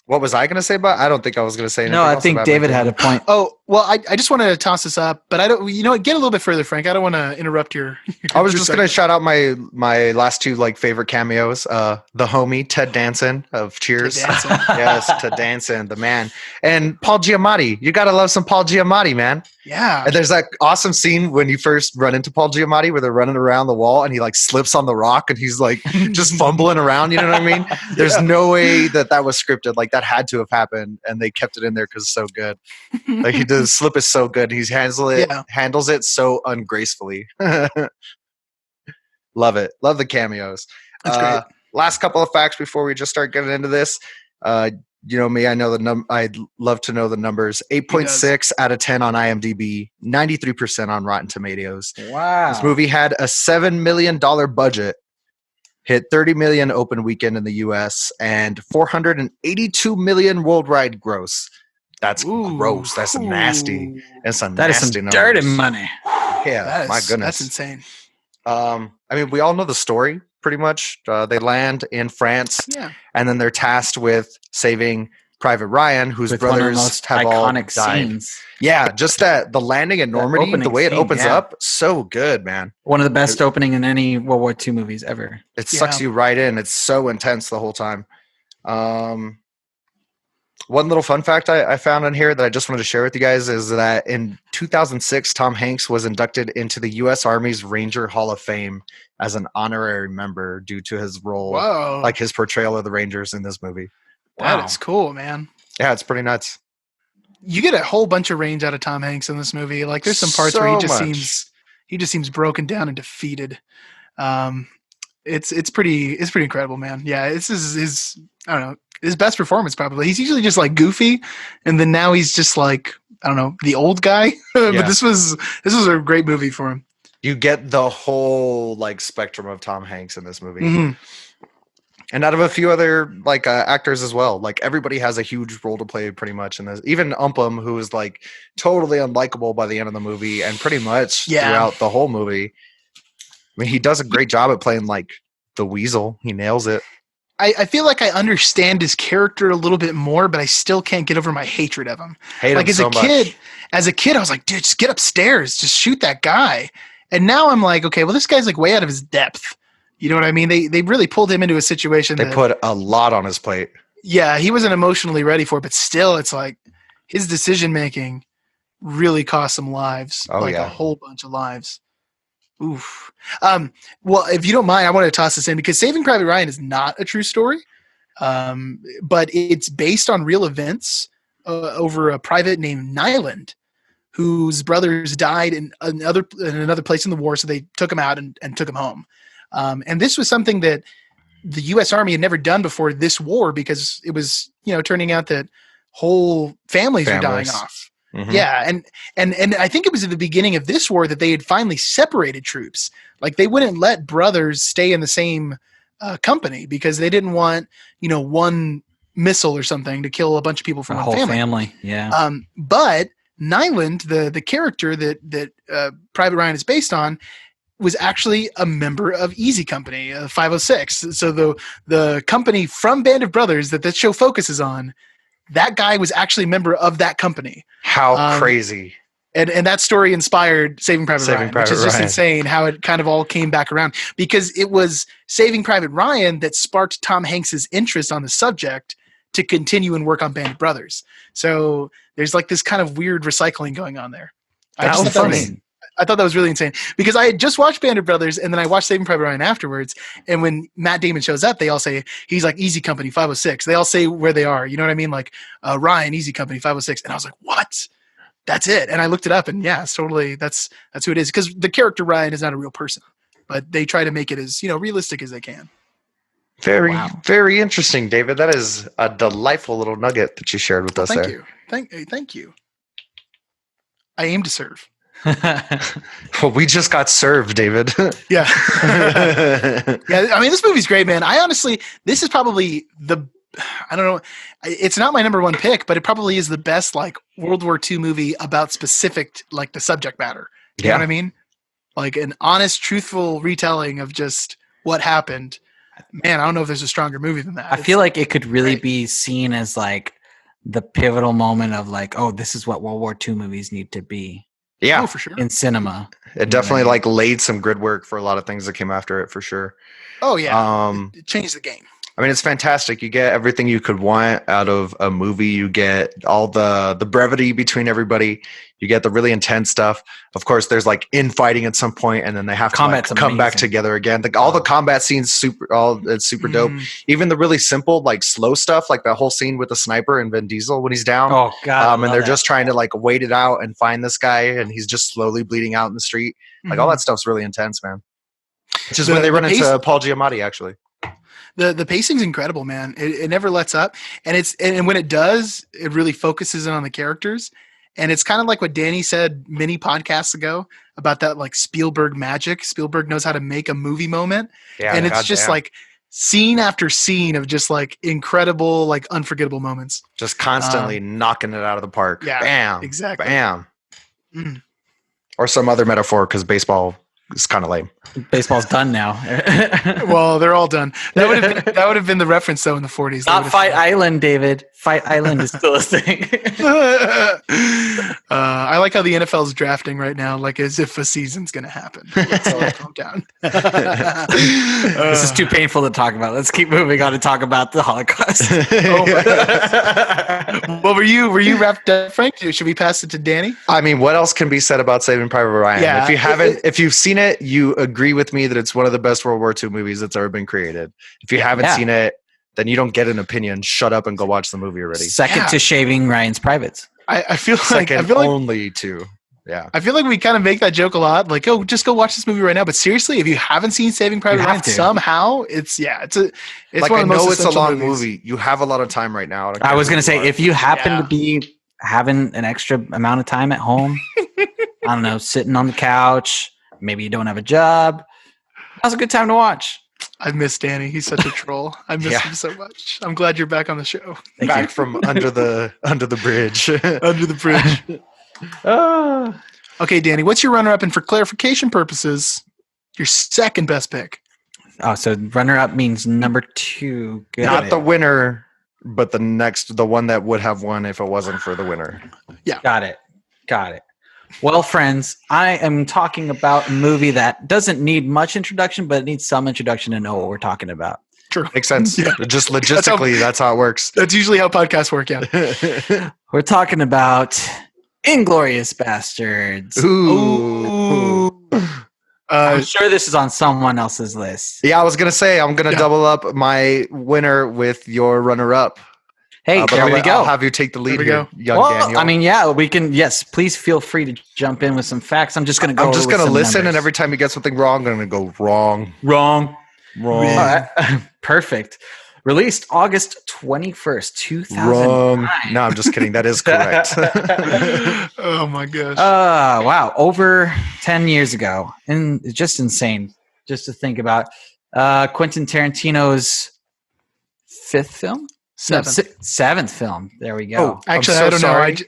What was I going to say about? I don't think I was going to say anything. No, I else think about David Matt had a point. Oh, well, I just wanted to toss this up, but I don't. You know what? Get a little bit further, Frank. I don't want to interrupt your. I was just your going to shout out my last two like favorite cameos. The homie Ted Danson of Cheers. Danson. Yes, Ted Danson, the man, and Paul Giamatti. You got to love some Paul Giamatti, man. Yeah. And there's that awesome scene when you first run into Paul Giamatti where they're running around the wall and he like slips on the rock and he's like just fumbling around. You know what I mean? There's no way that was scripted. Like that had to have happened, and they kept it in there because it's so good. Like he does slip is so good. He's handles it so ungracefully. Love it. Love the cameos. That's great. Last couple of facts before we just start getting into this. You know me, I know I'd love to know the numbers. 8.6 out of 10 on IMDb, 93% on Rotten Tomatoes. Wow. This movie had a $7 million budget, hit 30 million open weekend in the US, and 482 million worldwide gross. That's gross. That's nasty. That's some That is nasty some numbers. dirty money. Yeah, my goodness. That's insane. I mean, we all know the story pretty much. They land in France, Yeah. and then they're tasked with saving Private Ryan, whose With one of the brothers most have all iconic died. scenes. Yeah, just that the landing in Normandy, the opening way it scene, opens yeah. up, so good, man. One of the best opening in any World War II movies ever. It sucks Yeah. you right in. It's so intense the whole time. One little fun fact I found in here that I just wanted to share with you guys is that in 2006, Tom Hanks was inducted into the U.S. Army's Ranger Hall of Fame as an honorary member due to his role, Whoa. like his portrayal of the Rangers in this movie. That is cool, man. Yeah, it's pretty nuts. You get a whole bunch of range out of Tom Hanks in this movie. Like there's some parts where So he just seems broken down and defeated. It's pretty incredible, man. Yeah, this is his I don't know, his best performance probably. He's usually just like goofy, and then now he's just like, I don't know, the old guy. Yeah. But this was a great movie for him. You get the whole like spectrum of Tom Hanks in this movie. Mhm. And out of a few other like actors as well. Like everybody has a huge role to play pretty much in this. Even Umpum, who is like totally unlikable by the end of the movie and pretty much throughout the whole movie. I mean, he does a great job at playing like the weasel. He nails it. I feel like I understand his character a little bit more, but I still can't get over my hatred of him. Hate Like him so much. as a kid, I was like, dude, just get upstairs, just shoot that guy. And now I'm like, okay, well, this guy's like way out of his depth. You know what I mean? They really pulled him into a situation They that, put a lot on his plate. yeah, he wasn't emotionally ready for, but still, it's like his decision making really cost some lives, Oh, like yeah. a whole bunch of lives. Oof. Well, if you don't mind, I want to toss this in because Saving Private Ryan is not a true story, but it's based on real events over a private named Nyland, whose brothers died in another place in the war, so they took him out and took him home. And this was something that the U.S. Army had never done before this war because it was, turning out that whole families were dying off. Mhm. Yeah, and I think it was at the beginning of this war that they had finally separated troops. Like they wouldn't let brothers stay in the same company because they didn't want, one missile or something to kill a bunch of people from A one whole family. family. Yeah. But Nyland, the character that Private Ryan is based on, was actually a member of Easy Company, 506. So the company from Band of Brothers that show focuses on, that guy was actually a member of that company. How crazy. And that story inspired Saving Private Saving Ryan, Private which is just Ryan. insane how it kind of all came back around, because it was Saving Private Ryan that sparked Tom Hanks's interest on the subject to continue and work on Band of Brothers. So there's like this kind of weird recycling going on there. I That's thought that was really insane, because I had just watched Band of Brothers and then I watched Saving Private Ryan afterwards. And when Matt Damon shows up, they all say, he's like Easy Company 506. They all say where they are. You know what I mean? Like Ryan, Easy Company 506. And I was like, what? That's it. And I looked it up, and yeah, it's totally, that's who it is. Because the character Ryan is not a real person, but they try to make it as, realistic as they can. Very, Wow. very interesting, David. That is a delightful little nugget that you shared with us Thank there. you. Thank you. I aim to serve. Well, we just got served, David. Yeah. Yeah. I mean, this movie's great, man. This is probably I don't know. It's not my number one pick, but it probably is the best like World War II movie about specific, like the subject matter. You know what I mean? Like an honest, truthful retelling of just what happened. Man, I don't know if there's a stronger movie than that. I feel like it could really great. be seen as like the pivotal moment of like, oh, this is what World War II movies need to be Yeah, Oh, for sure. in cinema. it definitely like laid some grid work for a lot of things that came after it, for sure. Oh yeah. Um, It changed the game. I mean, it's fantastic. You get everything you could want out of a movie. You get all the brevity between everybody. You get the really intense stuff. Of course, there's like infighting at some point, and then they have to Combat's like, come back amazing. together again. All the combat scenes, it's super dope. Even the really simple, like slow stuff, like that whole scene with the sniper and Vin Diesel when he's down. Oh God! And they're just trying to like wait it out and find this guy, and he's just slowly bleeding out in the street. Like all that stuff's really intense, man. Which is when they run into Paul Giamatti, actually. The pacing's incredible, man. It never lets up, and when it does, it really focuses in on the characters. And it's kind of like what Danny said many podcasts ago about that like Spielberg magic. Spielberg knows how to make a movie moment, and it's just like scene after scene of just like incredible, like unforgettable moments. Just constantly knocking it out of the park. Yeah, Bam. exactly. Bam. Mm. Or some other metaphor, because baseball is kind of lame. Baseball's done now. Well, they're all done. That would have been the reference though in the 40s. Not Fight Island, David. Fight Island is still a thing. I like how the NFL is drafting right now, like as if a season's going to happen. Let's all calm down. This is too painful to talk about. Let's keep moving on to talk about the Holocaust. Well, were you wrapped up, Frank? Should we pass it to Danny? I mean, what else can be said about Saving Private Ryan? Yeah, if you've seen it, you agree with me that it's one of the best World War II movies that's ever been created. If you haven't seen it, then you don't get an opinion. Shut up and go watch the movie already. Second to Shaving Ryan's Privates. I feel like only to. Yeah. I feel like we kind of make that joke a lot, like, oh, just go watch this movie right now. But seriously, if you haven't seen Saving Private Ryan somehow, it's like, one of the I most know it's a essential long movies. movie. You have a lot of time right now. I was going to say, if you happen to be having an extra amount of time at home, I don't know, sitting on the couch, maybe you don't have a job, now's a good time to watch. I miss Danny. He's such a troll. I miss him so much. I'm glad you're back on the show. Back from under the bridge. Under the bridge. Okay, Danny, what's your runner-up? And for clarification purposes, your second best pick. Oh, so runner-up means number 2. Good. Not the winner, but the one that would have won if it wasn't for the winner. Yeah. Got it. Well, friends, I am talking about a movie that doesn't need much introduction, but it needs some introduction to know what we're talking about. True. Makes sense. Yeah. Just logistically, that's how it works. That's usually how podcasts work, yeah. We're talking about Inglourious Bastards. Ooh. I'm sure this is on someone else's list. Yeah, I was going to say, I'm going to double up my winner with your runner-up. Hey, there we go. I'll have you take the lead here, young Daniel. I mean, yeah, we can. Yes, please feel free to jump in with some facts. I'm just going to go. I'm just going to listen, numbers. and every time you get something wrong, I'm going to go wrong. Wrong. All right. Perfect. Released August 21st, 2009. Wrong. No, I'm just kidding. That is correct. Oh my gosh. Wow. Over 10 years ago. And it's just insane just to think about. Quentin Tarantino's 5th film? Seventh film. There we go. Oh, actually, I'm so I don't sorry. know.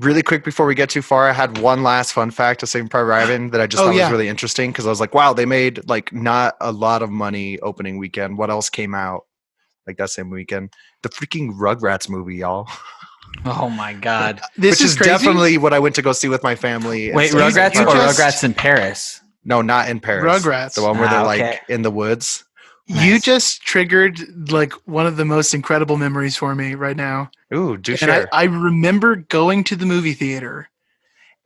Really quick before we get too far, I had one last fun fact to Saving Private Ryan that I just thought was really interesting because I was like, wow, they made like not a lot of money opening weekend. What else came out like that same weekend? The freaking Rugrats movie, y'all. Oh my God! This Which is crazy. definitely what I went to go see with my family. Wait, instead of Rugrats Saving or Private Ryan. Rugrats in Paris? No, not in Paris. Rugrats. The one where they're okay. like in the woods. You Nice. just triggered like one of the most incredible memories for me right now. Ooh, do And share. I remember going to the movie theater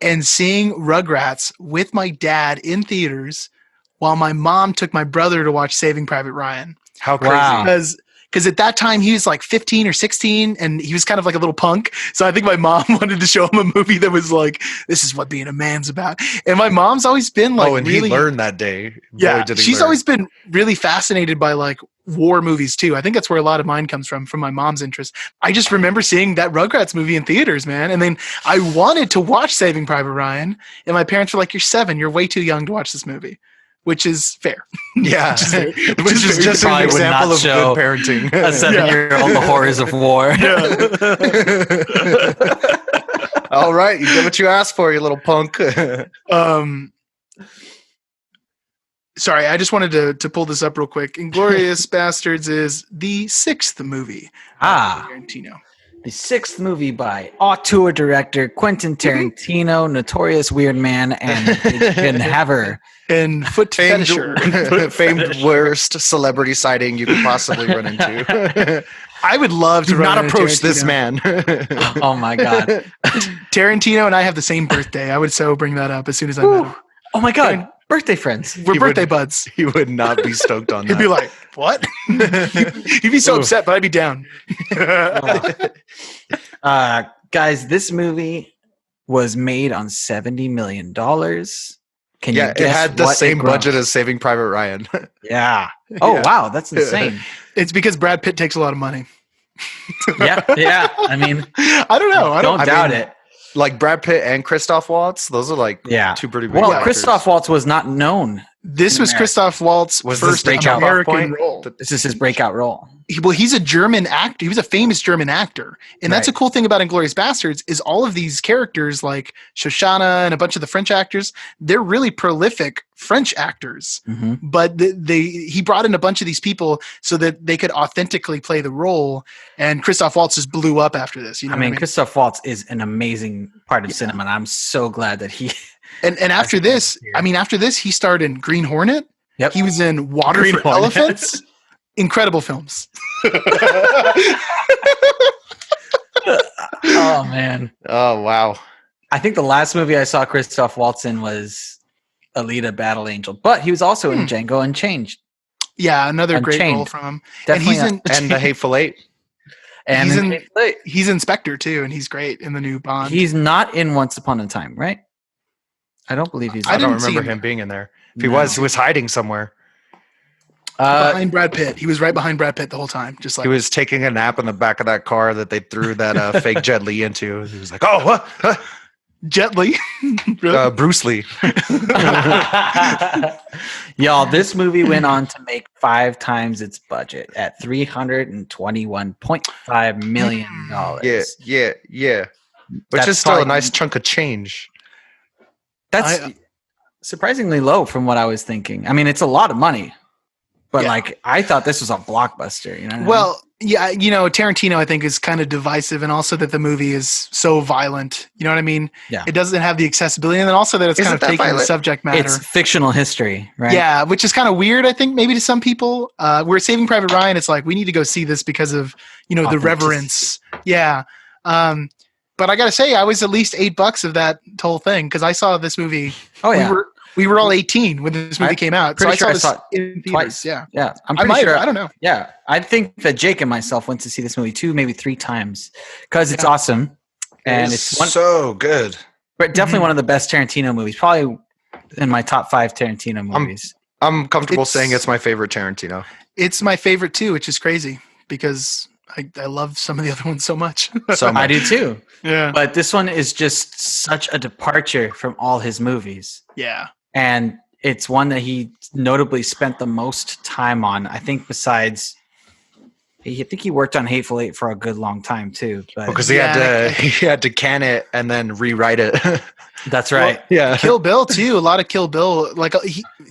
and seeing Rugrats with my dad in theaters while my mom took my brother to watch Saving Private Ryan. How crazy. Wow. Because at that time he was like 15 or 16 and he was kind of like a little punk. So I think my mom wanted to show him a movie that was like, this is what being a man's about. And my mom's always been like, and really, he learned that day. Boy, yeah, did he she's learn. always been really fascinated by like war movies too. I think that's where a lot of mine comes from my mom's interest. I just remember seeing that Rugrats movie in theaters, man. And then I wanted to watch Saving Private Ryan. And my parents were like, you're 7. You're way too young to watch this movie. Which is fair. Yeah. Which is just an Probably would example not of show good parenting. A 7-year-old, the horrors of war. All right, you get what you asked for, you little punk. Sorry, I just wanted to pull this up real quick. Inglourious Bastards is the 6th movie. Ah. Tarantino. The 6th movie by auteur director Quentin Tarantino, notorious weird man, and Bacon Haver. And Foot Fetisher. Famed worst celebrity sighting you could possibly run into. I would love to Do run not into approach this Tarantino. man. Oh my God! Tarantino and I have the same birthday. I would so bring that up as soon as I met him. Oh my God! Birthday friends. We're He birthday would- buds. He would not be stoked on He'd that. be like, what? He'd be so upset, but I'd be down. Guys, this movie was made on $70 million. Can Yeah, you it guess had the what same it grossed? budget as Saving Private Ryan. Yeah. Oh Yeah. wow, that's insane. It's because Brad Pitt takes a lot of money. Yeah. I mean, I don't know. don't doubt mean, it. Like Brad Pitt and Christoph Waltz, those are like Yeah. two pretty big Well, actors. Christoph Waltz was not known. This In was America. Christoph Waltz's Was this first the jump-off American point? role. This is his breakout role. He's a German actor. He was a famous German actor. And that's a Right. cool thing about Inglourious Bastards is all of these characters like Shoshana and a bunch of the French actors, they're really prolific French actors. Mhm. But he brought in a bunch of these people so that they could authentically play the role. And Christoph Waltz just blew up after this. You know I what mean, Christoph Waltz is an amazing part of cinema, and I'm so glad that he. And after this, he starred in Green Hornet. Yep. He was in Water Green for Hornet. Elephants. Incredible films. Oh man, Oh wow. I think the last movie I saw Christoph Waltz in was Alita: Battle Angel, but he was also in Django Unchained. Yeah, another great Unchained. role from him. Definitely, and he's in And the Hateful Eight. and he's in- in- he's Inspector too, and he's great in the new Bond. he's not in Once Upon a Time, right? I don't believe he's. I I don't didn't see remember him. him being in there. If he No. was hiding somewhere. behind Brad Pitt. He was right behind Brad Pitt the whole time, just like He was taking a nap in the back of that car that they threw that fake Jet Li into. He was like, "Oh, what? Huh?" Jet Li. Really? Bruce Lee." Y'all, this movie went on to make 5 times its budget at $321.5 million. Yeah. Which That's is still a probably- nice chunk of change. That's surprisingly low from what I was thinking. I mean, it's a lot of money, but Yeah. like I thought this was a blockbuster. You know? What I mean? Well, yeah, Tarantino I think is kind of divisive, and also that the movie is so violent. You know what I mean? Yeah. It doesn't have the accessibility, and then also that it's Is kind it of that taking the violent? subject matter. it's fictional history, right? Yeah, which is kind of weird, I think, maybe to some people. Where Saving Private Ryan, it's like we need to go see this because of the Authenticity. reverence. Yeah. But I gotta say, I was at least $8 of that whole thing because I saw this movie. Oh yeah. We were all 18 when this movie came out, so pretty I sure I saw saw this in theaters. twice. Yeah, Yeah. I'm I pretty might. sure. I don't know. Yeah. I think that Jake and myself went to see this movie 2, maybe 3 times because it's awesome. And it's one, so good. but definitely one of the best Tarantino movies. Probably in my top 5 Tarantino movies. I'm comfortable It's- saying it's my favorite Tarantino. It's my favorite too, which is crazy because I love some of the other ones so much. So I much. do too. Yeah, But this one is just such a departure from all his movies. yeah. And it's one that he notably spent the most time on. I think besides, I think he worked on Hateful Eight for a good long time too. But Because Yeah. he had to can it and then rewrite it. that's right. Yeah. Kill Bill too. A lot of Kill Bill. Like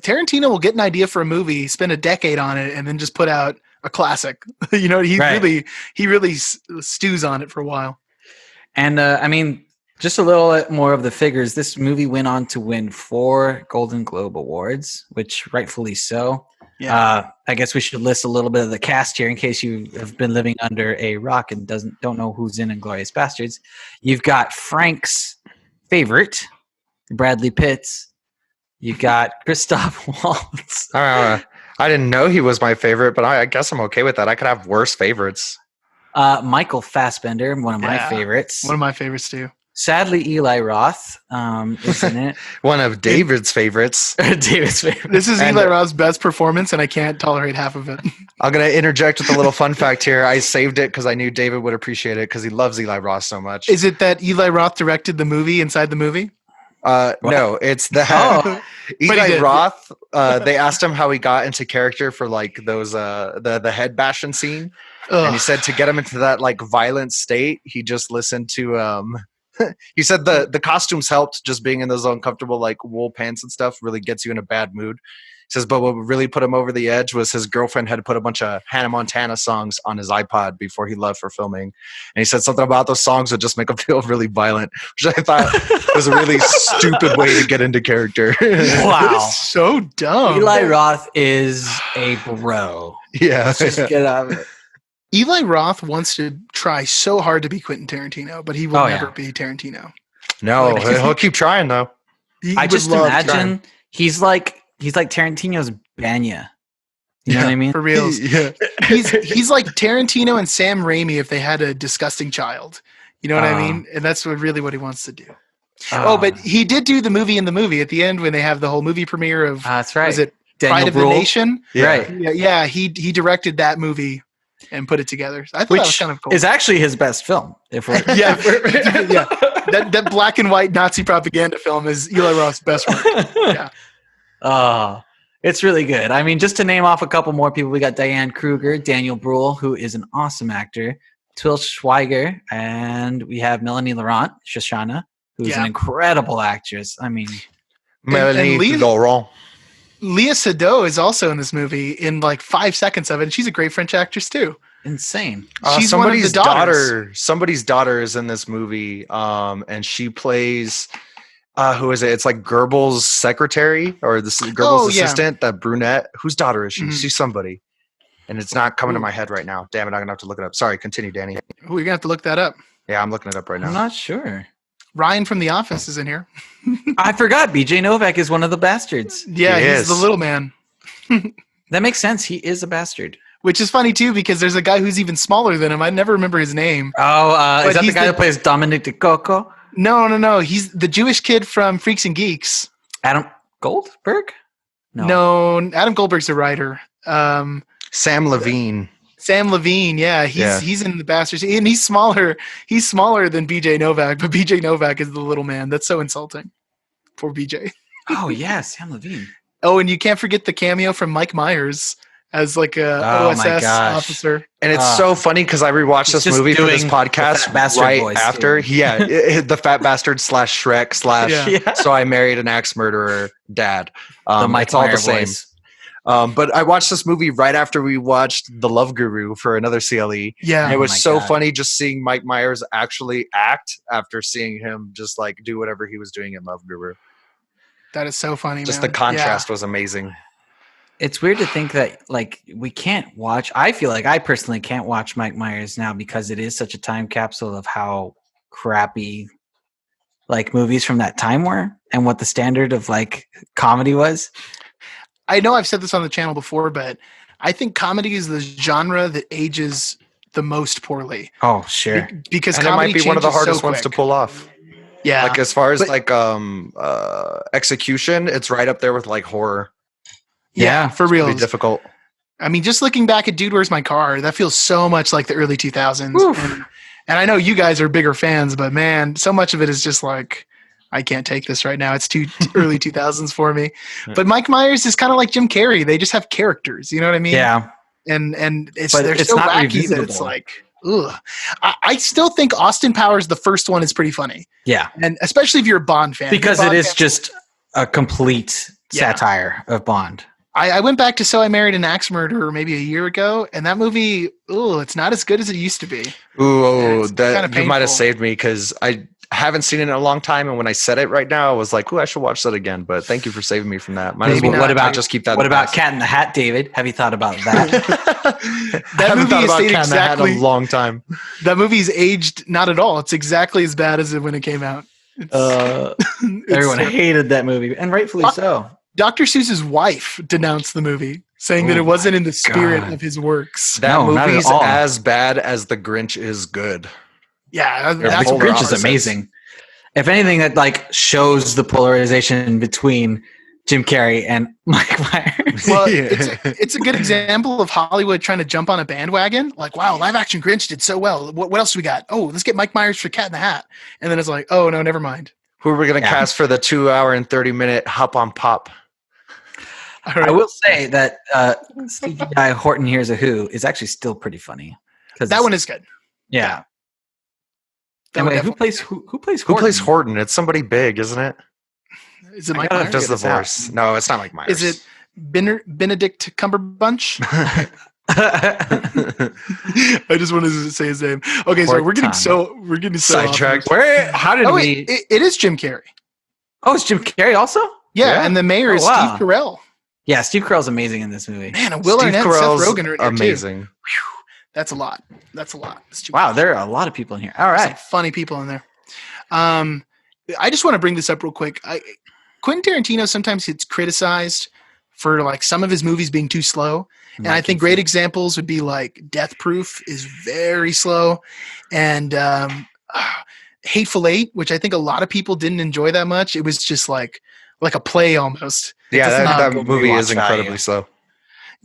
Tarantino will get an idea for a movie, spend a decade on it, and then just put out a classic. He Right. really stews on it for a while. And I mean, just a little more of the figures. This movie went on to win 4 Golden Globe Awards, which rightfully so. Yeah. I guess we should list a little bit of the cast here in case you have been living under a rock and don't know who's in Inglourious Bastards. You've got Frank's favorite, Bradley Pitts. You got Christoph Waltz. I didn't know he was my favorite, but I guess I'm okay with that. I could have worse favorites. Michael Fassbender, one of my favorites. One of my favorites too. Sadly, Eli Roth is in it. One of David's favorites. David's favorite. This is Eli Roth's best performance, and I can't tolerate half of it. I'm going to interject with a little fun fact here. I saved it because I knew David would appreciate it because he loves Eli Roth so much. Is it that Eli Roth directed the movie inside the movie? No, it's that Eli Roth. They asked him how he got into character for like those the head bashing scene, and he said to get him into that like violent state, he just listened to he said the costumes helped, just being in those uncomfortable like wool pants and stuff really gets you in a bad mood. He says, but what really put him over the edge was his girlfriend had put a bunch of Hannah Montana songs on his iPod before he left for filming. And he said something about those songs would just make him feel really violent, which I thought was a really stupid way to get into character. Wow. So dumb. Eli Roth is a bro. Yeah. Let's just get out of it. Eli Roth wants to try so hard to be Quentin Tarantino, but he will never be Tarantino. No, he'll keep trying though. I just imagine he's like Tarantino's Banya. You know what I mean? For real. Yeah. He's like Tarantino and Sam Raimi if they had a disgusting child. You know what I mean? And that's really what he wants to do. But he did do the movie in the movie at the end when they have the whole movie premiere of that's right. Was it Daniel Pride of Bruhl? the Nation? Yeah. Right. Yeah, he directed that movie and put it together. I thought that was kind of cool. Is actually his best film. If we're yeah. That black and white Nazi propaganda film is Eli Roth's best work. Yeah. It's really good. I mean, just to name off a couple more people, we got Diane Kruger, Daniel Bruhl, who is an awesome actor, Til Schweiger, and we have Melanie Laurent, Shoshana, who's an incredible actress. I mean, Melanie Laurent. Léa Seydoux is also in this movie in like 5 seconds of it, and she's a great French actress too. Insane. She's somebody's daughter. Somebody's daughter is in this movie, and she plays. Who is it? It's like Goebbels' secretary or Goebbels' assistant, that brunette. Whose daughter is she? Mm-hmm. She's somebody. And it's not coming to my head right now. Damn it, I'm going to have to look it up. Sorry, continue, Danny. You're going to have to look that up. Yeah, I'm looking it up right now. I'm not sure. Ryan from The Office is in here. I forgot. BJ Novak is one of the bastards. Yeah, he's the little man. That makes sense. He is a bastard. Which is funny, too, because there's a guy who's even smaller than him. I never remember his name. Oh, is that the guy that plays Dominic DeCoco? No. He's the Jewish kid from Freaks and Geeks. Adam Goldberg? No, Adam Goldberg's a writer. Sam Levine. Sam Levine, he's in the Bastards, and he's smaller. He's smaller than BJ Novak, but BJ Novak is the little man. That's so insulting. Poor BJ. Oh yeah, Sam Levine. Oh, and you can't forget the cameo from Mike Myers as like a OSS officer. And it's so funny because I rewatched this movie for this podcast right after. The Fat Bastard / Shrek / So I Married an Axe Murderer dad. It's all the same. Voice. But I watched this movie right after we watched The Love Guru for another CLE. Yeah. And it was funny just seeing Mike Myers actually act after seeing him just like do whatever he was doing in Love Guru. That is so funny, just man. The contrast was amazing. It's weird to think that like we can't watch. I feel like I personally can't watch Mike Myers now because it is such a time capsule of how crappy like movies from that time were and what the standard of like comedy was. I know I've said this on the channel before, but I think comedy is the genre that ages the most poorly. Oh, sure. Because and it might be one of the hardest ones to pull off. Yeah. Like as far as execution, it's right up there with like horror. Yeah, for real. It's difficult. I mean, just looking back at Dude, Where's My Car? That feels so much like the early 2000s. And I know you guys are bigger fans, but man, so much of it is just like, I can't take this right now. It's too early 2000s for me. But Mike Myers is kind of like Jim Carrey. They just have characters. You know what I mean? Yeah. And they're so wacky that it's like, ugh. I still think Austin Powers, the first one, is pretty funny. Yeah. And especially if you're a Bond fan. Because it is just a complete satire of Bond. I went back to So I Married an Axe Murderer maybe a year ago, and that movie, it's not as good as it used to be. Ooh, It's that kinda you might have painful. saved me because I haven't seen it in a long time, and when I said it right now, I was like, "Ooh, I should watch that again." But thank you for saving me from that. Might as Maybe well. not. What about just keep that? What in the about past. Cat in the Hat, David? Have you thought about that? I haven't movie thought is about stayed Cat in the Hat in exactly- a long time. That movie's aged not at all. It's exactly as bad as it when it came out. It's, it's Everyone terrible. hated that movie, and rightfully so. Dr. Seuss's wife denounced the movie, saying that Oh it wasn't my in the spirit God. of his works. That No, not at movie's all. as bad as The Grinch is good. Yeah, They're that's polar Grinch opposites. is amazing. If anything, that like shows the polarization between Jim Carrey and Mike Myers. Well, Yeah. it's a good example of Hollywood trying to jump on a bandwagon. Like, wow, live action Grinch did so well. What else do we got? Oh, let's get Mike Myers for Cat in the Hat. And then it's like, oh no, never mind. Who are we going to Yeah. cast for the 2 hour and 30-minute Hop on Pop? All right. I will say that CGI Horton Hears a Who is actually still pretty funny. That one is good. yeah. That And one wait, who definitely- plays who plays Who Horton? plays Horton? It's somebody big, isn't it? Is it I Mike gotta Myers? Does the this out. voice? No, it's not Mike Myers. Is it Benedict Cumberbatch? I just wanted to say his name. Okay, so we're getting Horton. so off Sidetracked? course. Where? How did Oh we? wait, it is Jim Carrey. Oh, it's Jim Carrey also. Yeah, Yeah. and the mayor Oh, is wow. Steve Carell. Yeah, Steve Carell's amazing in this movie. Man, and Will Steve Arnett and Seth Carell's Rogen are in here too. amazing. That's a lot. That's a lot. That's too Wow, there are a lot of people in here. All There's right. some funny people in there. I just want to bring this up real quick. Quentin Tarantino sometimes gets criticized for like some of his movies being too slow, and I think great examples would be like Death Proof is very slow, and Hateful Eight, which I think a lot of people didn't enjoy that much. It was just like a play almost. Yeah, doesn't that have good movie rewatch is incredibly value. slow.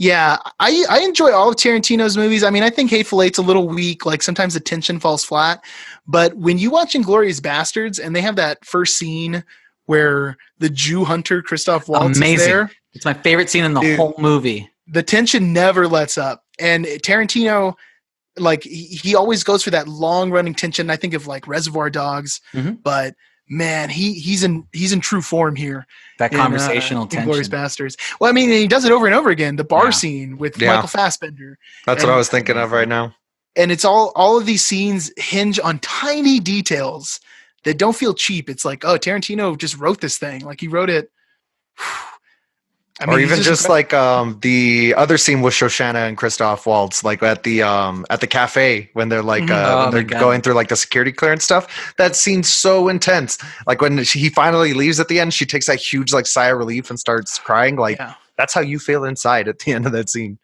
Yeah, I enjoy all of Tarantino's movies. I mean, I think Hateful Eight's a little weak. Like sometimes the tension falls flat. But when you watch Inglourious Bastards and they have that first scene where the Jew hunter Christoph Waltz is Amazing. there, It's my favorite scene in the Dude. whole movie. the tension never lets up. And Tarantino, like he always goes for that long running tension. I think of like Reservoir Dogs, Mhm. but man, he's in true form here. That in, conversational Inglourious tension. Bastards. Well, I mean, he does it over and over again. The bar Yeah. scene with Yeah. Michael Fassbender. That's what I was thinking of right now. And it's all of these scenes hinge on tiny details that don't feel cheap. It's like, oh, Tarantino just wrote this thing. Like he wrote it. I Or he's even just like the other scene with Shoshana and Christoph Waltz, like at the cafe when they're like Mhm. Oh when they're my God. going through like the security clearance stuff. That scene's so intense. Like when he finally leaves at the end, she takes that huge like sigh of relief and starts crying. Like yeah, that's how you feel inside at the end of that scene.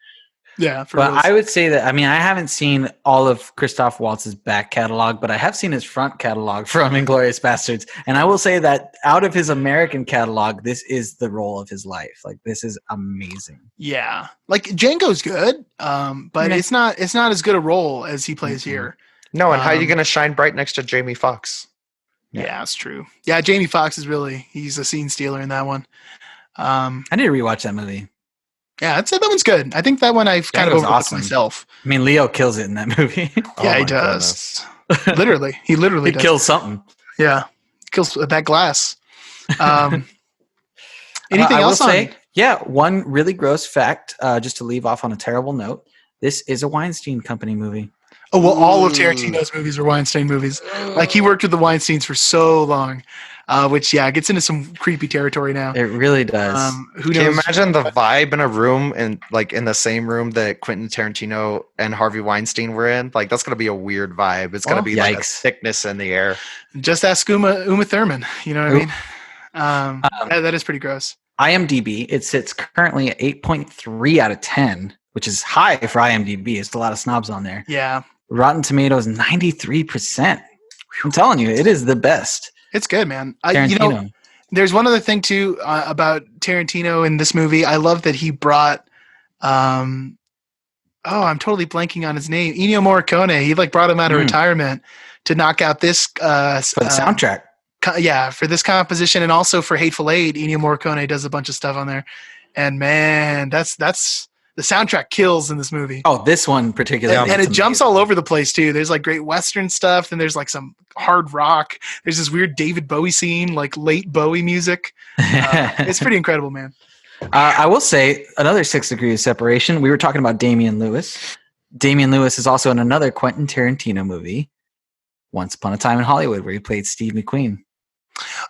yeah. For But real. I would say that, I mean, I haven't seen all of Christoph Waltz's back catalog, but I have seen his front catalog from Inglourious Bastards. And I will say that out of his American catalog, this is the role of his life. Like, this is amazing. yeah, like Django's good, but Yeah. it's not as good a role as he plays Mhm. here. No, and how are you Um, gonna shine bright next to Jamie Foxx? Yeah, it's true. Yeah, Jamie Foxx he's a scene stealer in that one. I need to rewatch that movie. Yeah, that one's good. I think that one I've kind of Django's overlooked awesome. myself. I mean, Leo kills it in that movie. Yeah, Oh he my does. goodness. Literally, he literally He does. kills something. Yeah, kills that glass. Anything I will else on? say, yeah, one really gross fact, just to leave off on a terrible note. This is a Weinstein Company movie. Oh well, all of Tarantino's movies are Weinstein movies. Like he worked with the Weinsteins for so long, which gets into some creepy territory now. It really does. Who Can you knows? imagine the vibe in a room and like in the same room that Quentin Tarantino and Harvey Weinstein were in? Like that's gonna be a weird vibe. It's gonna Oh, be like a yikes. thickness in the air. Just ask Uma Thurman. You know what I mean? That is pretty gross. IMDb, it sits currently at 8.3 out of 10, which is high for IMDb. It's a lot of snobs on there. Yeah, Rotten Tomatoes, 93%. I'm telling you, it is the best. it's good, man. Tarantino. There's one other thing too about Tarantino in this movie. I love that he brought. I'm totally blanking on his name. Ennio Morricone. He like brought him out of retirement to knock out this for the soundtrack. For this composition and also for Hateful Eight. Ennio Morricone does a bunch of stuff on there, and man, that's the soundtrack kills in this movie. Oh, this one particularly. And it jumps all over the place too. There's like great Western stuff. Then there's like some hard rock. There's this weird David Bowie scene, like late Bowie music. It's pretty incredible, man. I will say another 6 degrees of separation. We were talking about Damian Lewis. Damian Lewis is also in another Quentin Tarantino movie, Once Upon a Time in Hollywood, where he played Steve McQueen.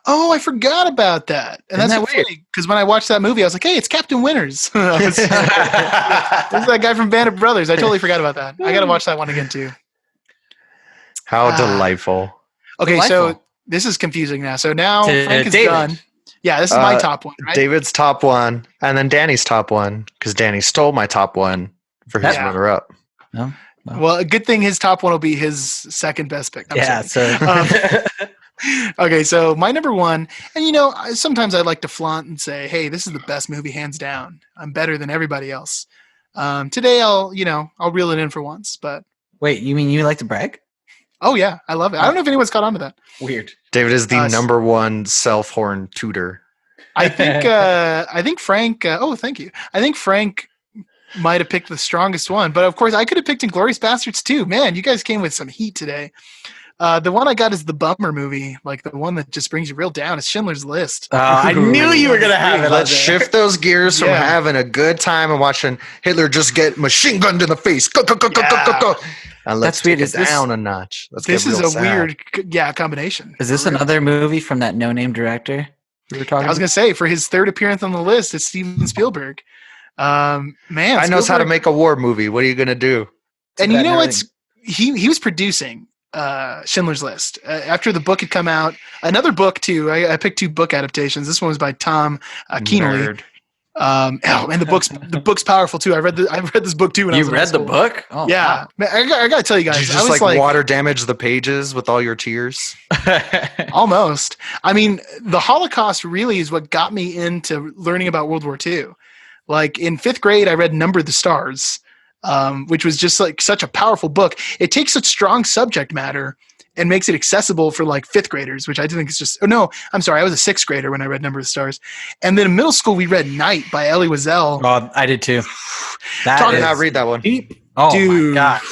Oh, I forgot about that. And Isn't that's that weird? funny because when I watched that movie, I was like, "Hey, it's Captain Winters." This is that guy from Band of Brothers. I totally forgot about that. I got to watch that one again too. How delightful. Okay, Delightful. so this is confusing now. So now To Frank is David. done. Yeah, this is my top one, right? David's top one, and then Danny's top one, because Danny stole my top one for his Yeah. runner-up. No? Well, a good thing his top one will be his second best pick. I'm sorry. So Okay, so my number one, and sometimes I like to flaunt and say, "Hey, this is the best movie, hands down. I'm better than everybody else." Today, I'll reel it in for once, but wait, you mean you like to brag? oh yeah, I love it. I don't know if anyone's caught on to that. Weird. David is the Us. number one self-horn tutor. I think Frank. Oh, thank you. I think Frank might have picked the strongest one, but of course, I could have picked Inglourious Bastards too. Man, you guys came with some heat today. The one I got is the bummer movie, like the one that just brings you real down. It's Schindler's List. I knew you were gonna have it. Let's shift those gears from Yeah. having a good time and watching Hitler just get machine gunned in the face. Go, go, go, go, go, go, go. And let's That's weird. take it Is this- down a notch. Let's This get is real a sad. weird, combination. Is this For real. another movie from that no-name director we were talking I was gonna say for his third appearance on the list, it's Steven Spielberg. Man, I knows how to Spielberg- make a war movie. What are you gonna do? And that you know and what's he was producing Schindler's List after the book had come out. Another book too. I picked 2 book adaptations. This one was by Tom Keanley. Nerd. And the book's powerful too. I read this book too when I was You in high read the school. book? Oh, Yeah, man, I gotta tell you Did guys, you I just was like water damage the pages with all your tears? wow. almost. I mean, the Holocaust really is what got me into learning about World War II. Like in 5th grade, I read Number the Stars, which was just like such a powerful book. It takes such strong subject matter and makes it accessible for like 5th graders, which I think is just, oh no, I'm sorry. I was a 6th grader when I read Number of the Stars. And then in middle school, we read Night by Elie Wiesel. Oh, I did too. That Talk I did is not read that one. deep. Oh Dude. my god.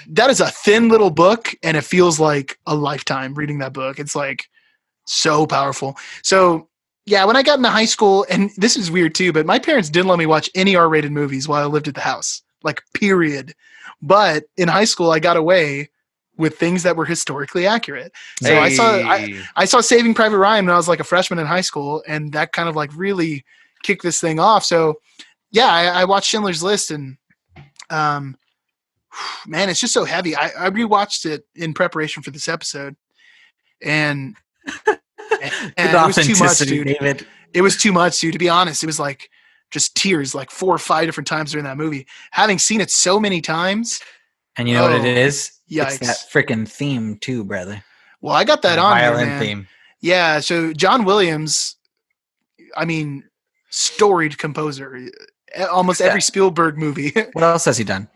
That is a thin little book, and it feels like a lifetime reading that book. It's like so powerful. So yeah, when I got into high school, and this is weird too, but my parents didn't let me watch any R-rated movies while I lived at the house, like period. But in high school, I got away with things that were historically accurate. So I saw Saving Private Ryan when I was like a freshman in high school, and that kind of like really kicked this thing off. So yeah, I watched Schindler's List, and man, it's just so heavy. I rewatched it in preparation for this episode, and it was too much, dude. David. It was too much, dude. To be honest, it was like just tears, like 4 or 5 different times during that movie. Having seen it so many times, And you know what it is? yikes. It's that freaking theme too, brother. well, I got that on here, violin man. theme. Yeah, so John Williams, I mean, storied composer. Almost every Spielberg movie. What else has he done?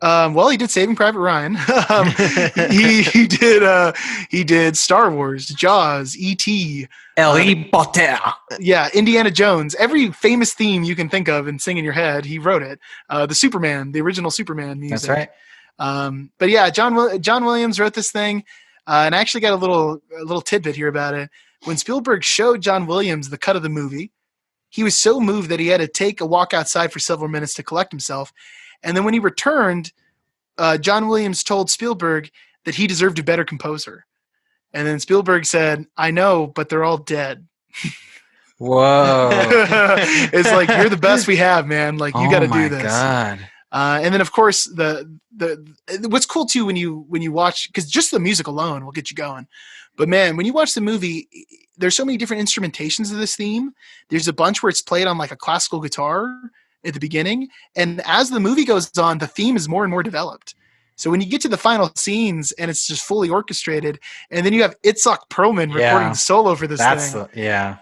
Well, he did Saving Private Ryan. He did Star Wars, Jaws, E.T. Harry Potter. Yeah, Indiana Jones. Every famous theme you can think of and sing in your head, he wrote it. The Superman, the original Superman music. That's right. But yeah, John Williams wrote this thing, and I actually got a little tidbit here about it. When Spielberg showed John Williams the cut of the movie, he was so moved that he had to take a walk outside for several minutes to collect himself. And then when he returned, John Williams told Spielberg that he deserved a better composer. And then Spielberg said, "I know, but they're all dead." Whoa. It's like, you're the best we have, man. Like, you got to do this. God. And then, of course, the what's cool too when you watch, because just the music alone will get you going. But man, when you watch the movie, there's so many different instrumentations of this theme. There's a bunch where it's played on like a classical guitar at the beginning, and as the movie goes on, the theme is more and more developed. So when you get to the final scenes and it's just fully orchestrated, and then you have Itzhak Perlman recording the solo for this thing. Yeah.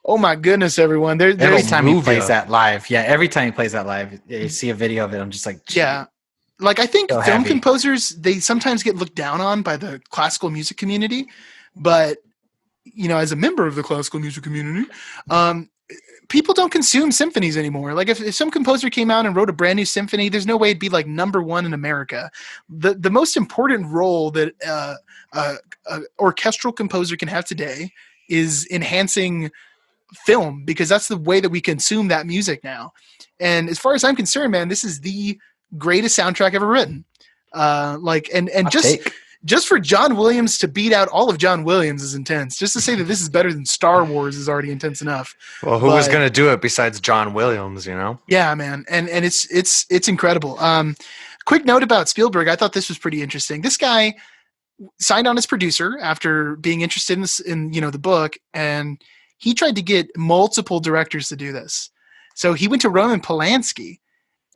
Oh my goodness, everyone! Every There's time he move plays ya. that live. Yeah, every time he plays that live, you see a video of it. I'm just like, yeah. Like, I think So film heavy. composers, they sometimes get looked down on by the classical music community, but as a member of the classical music community, people don't consume symphonies anymore. Like, if some composer came out and wrote a brand new symphony, there's no way it'd be like #1 in America. The most important role that a orchestral composer can have today is enhancing film, because that's the way that we consume that music now. And as far as I'm concerned, man, this is the greatest soundtrack ever written. Just for John Williams to beat out all of John Williams is intense. Just to say that this is better than Star Wars is already intense enough. Well, who was going to do it besides John Williams, you know? Yeah, man. And it's incredible. Quick note about Spielberg. I thought this was pretty interesting. This guy signed on as producer after being interested in this, in the book, and he tried to get multiple directors to do this. So he went to Roman Polanski,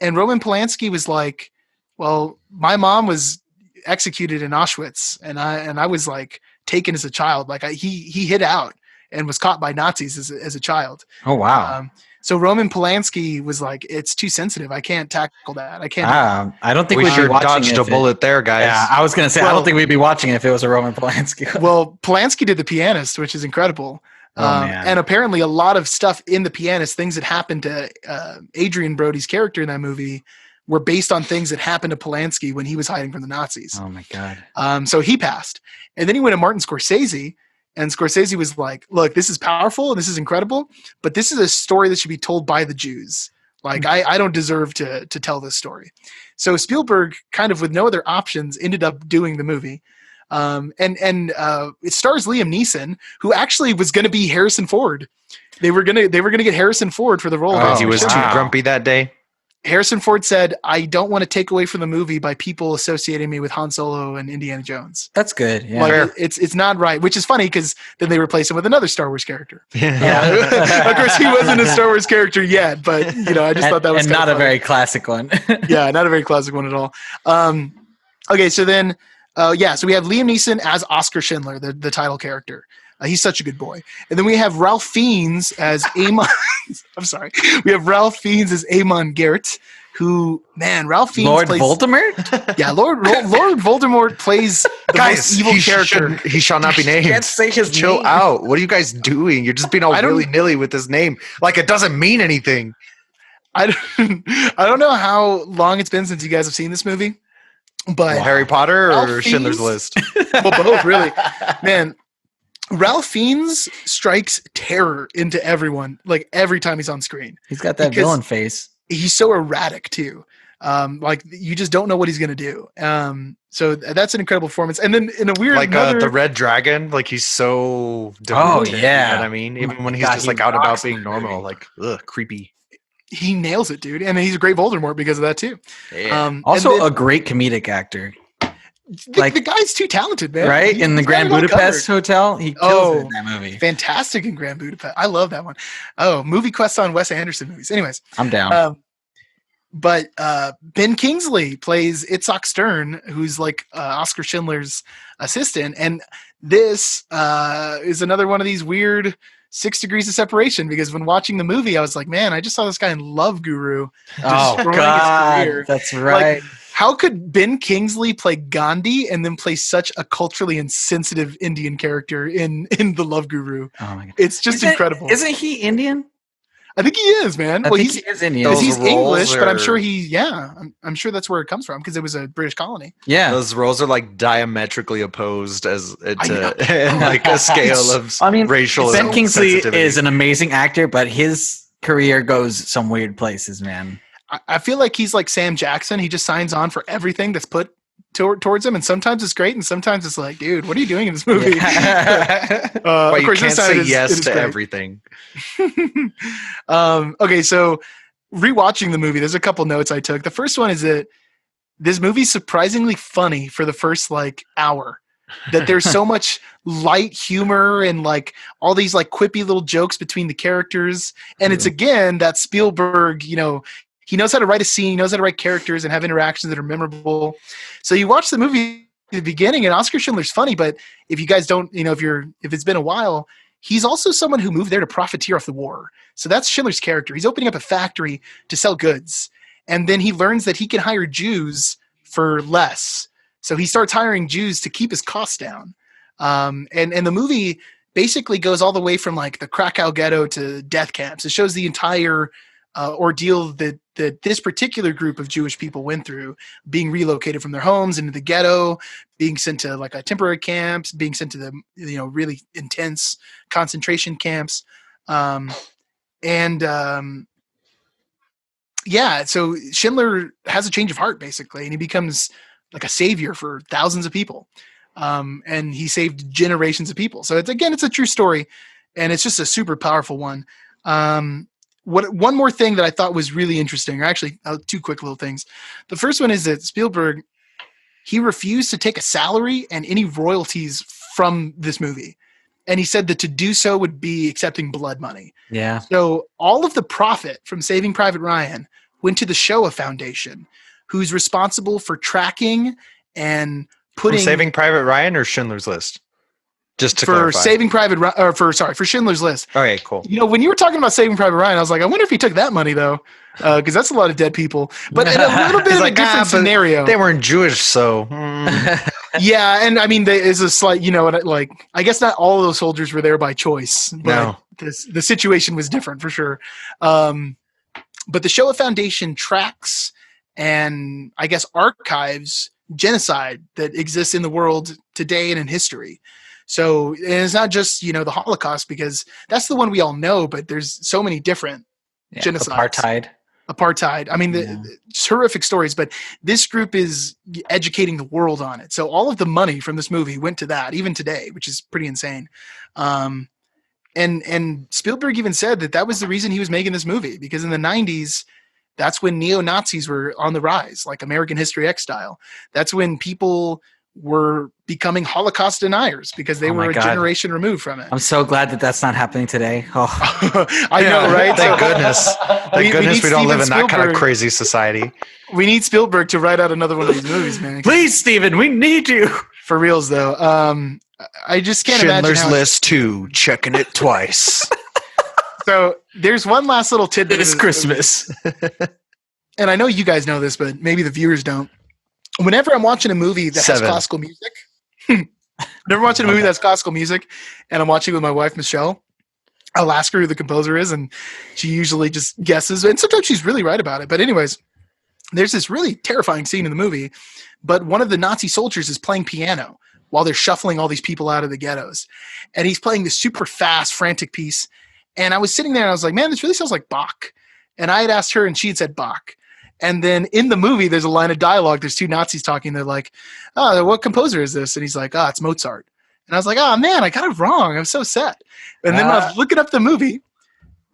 and Roman Polanski was like, well, my mom was executed in Auschwitz, and I was like taken as a child. Like he hid out and was caught by Nazis as a child. Oh, wow. So Roman Polanski was like, it's too sensitive. I can't tackle that. I can't. I don't think we we'd sure be watching dodged a bullet there, guys. Yeah, I was going to say, I don't think we'd be watching it if it was a Roman Polanski. Well, Polanski did The Pianist, which is incredible. Man. And apparently a lot of stuff in The Pianist, things that happened to Adrian Brody's character in that movie, were based on things that happened to Polanski when he was hiding from the Nazis. Oh, my God. So he passed. And then he went to Martin Scorsese, and Scorsese was like, look, this is powerful and this is incredible, but this is a story that should be told by the Jews. Like, I don't deserve to tell this story. So Spielberg, kind of with no other options, ended up doing the movie. It stars Liam Neeson, who actually was going to be Harrison Ford. They were gonna get Harrison Ford for the role. Oh, he was too grumpy that day. Harrison Ford said, I don't want to take away from the movie by people associating me with Han Solo and Indiana Jones. That's good. Yeah. Like, it's not right, which is funny because then they replaced him with another Star Wars character. Yeah. Of course, he wasn't a Star Wars character yet, but I just thought that was not funny. a very classic one. Yeah, not a very classic one at all. Okay, so then, so we have Liam Neeson as Oscar Schindler, the title character. He's such a good boy. And then we have Ralph Fiennes as Amon. I'm sorry. We have Ralph Fiennes as Amon Garrett, who, man, Ralph Fiennes Lord plays... Voldemort? Yeah, Lord Voldemort plays the most evil character. He shall not be named. Can't say his Chill name. out. What are you guys doing? You're just being all willy-nilly with his name. Like it doesn't mean anything. I don't know how long it's been since you guys have seen this movie, but... Harry Potter Ralph or Schindler's Fiennes? List? Well, both, really. Man, Ralph Fiennes strikes terror into everyone, like every time he's on screen. He's got that villain face. He's so erratic too. Like you just don't know what he's going to do. So that's an incredible performance. And then in a weird, like the Red Dragon, like he's so demented, yeah. You know what I mean? Even when he's just like out about being normal, like creepy. He nails it, dude. And he's a great Voldemort because of that too. Yeah. Also a great comedic actor. The guy's too talented, man. Right? In the Grand Budapest Hotel, he kills it in that movie. Fantastic in Grand Budapest. I love that one. Oh, movie quest on Wes Anderson movies. Anyways. I'm down. But Ben Kingsley plays Itzhak Stern, who's like Oscar Schindler's assistant. And this is another one of these weird 6 degrees of separation, because when watching the movie, I was like, man, I just saw this guy in Love Guru. Oh, God. That's right. Like, how could Ben Kingsley play Gandhi and then play such a culturally insensitive Indian character in The Love Guru? Oh my God. It's just incredible. Isn't he Indian? I think he is, man. He is Indian. He's English, but I'm sure I'm sure that's where it comes from because it was a British colony. Yeah. Those roles are like diametrically opposed in like a scale of racial Ben Kingsley sensitivity. is an amazing actor, but his career goes some weird places, man. I feel like he's like Sam Jackson. He just signs on for everything that's put towards him, and sometimes it's great, and sometimes it's like, dude, what are you doing in this movie? But you can't say yes to everything. Okay, so rewatching the movie, there's a couple notes I took. The first one is that this movie's surprisingly funny for the first like hour. That there's so much light humor and like all these like quippy little jokes between the characters, and it's again that Spielberg, he knows how to write a scene, he knows how to write characters and have interactions that are memorable. So you watch the movie at the beginning and Oscar Schindler's funny, but if you guys don't, if it's been a while, he's also someone who moved there to profiteer off the war. So that's Schindler's character. He's opening up a factory to sell goods. And then he learns that he can hire Jews for less. So he starts hiring Jews to keep his costs down. And the movie basically goes all the way from like the Krakow ghetto to death camps. It shows the entire ordeal that this particular group of Jewish people went through, being relocated from their homes into the ghetto, being sent to like a temporary camps, being sent to the really intense concentration camps. Yeah, so Schindler has a change of heart basically, and he becomes like a savior for thousands of people, and he saved generations of people. So it's a true story, and it's just a super powerful one. One more thing that I thought was really interesting, or actually two quick little things. The first one is that Spielberg, he refused to take a salary and any royalties from this movie. And he said that to do so would be accepting blood money. Yeah. So all of the profit from Saving Private Ryan went to the Shoah Foundation, who's responsible for tracking and putting... From Saving Private Ryan or Schindler's List? Just to clarify. For Schindler's List. Okay, cool. You know, when you were talking about Saving Private Ryan, I was like, I wonder if he took that money though, because that's a lot of dead people. But in a little bit of a different scenario. They weren't Jewish, so. Yeah, and I mean, there is a slight, you know, like I guess not all of those soldiers were there by choice, but the situation was different for sure. But the Shoah Foundation tracks and I guess archives genocide that exists in the world today and in history. So and it's not just, you know, the Holocaust, because that's the one we all know, but there's so many different genocides. Apartheid. I mean, it's horrific stories, but this group is educating the world on it. So all of the money from this movie went to that, even today, which is pretty insane. And Spielberg even said that was the reason he was making this movie, because in the 90s, that's when neo-Nazis were on the rise, like American History X style. That's when people were becoming Holocaust deniers because they were a generation removed from it. I'm so glad that that's not happening today. Oh. I know, right? Thank goodness. Thank goodness we don't live in that kind of crazy society. We need Spielberg to write out another one of these movies, man. Please, Steven, we need you. For reals, though. I just can't imagine Schindler's List 2, checking it twice. So there's one last little tidbit. It's Christmas. And I know you guys know this, but maybe the viewers don't. Whenever I'm watching a movie that has classical music, and I'm watching with my wife, Michelle, I'll ask her who the composer is, and she usually just guesses. And sometimes she's really right about it. But anyways, there's this really terrifying scene in the movie, but one of the Nazi soldiers is playing piano while they're shuffling all these people out of the ghettos. And he's playing this super fast, frantic piece. And I was sitting there and I was like, man, this really sounds like Bach. And I had asked her and she had said Bach. And then in the movie, there's a line of dialogue. There's two Nazis talking. They're like, oh, what composer is this? And he's like, it's Mozart. And I was like, oh, man, I got it wrong. I'm so sad. And then when I was looking up the movie,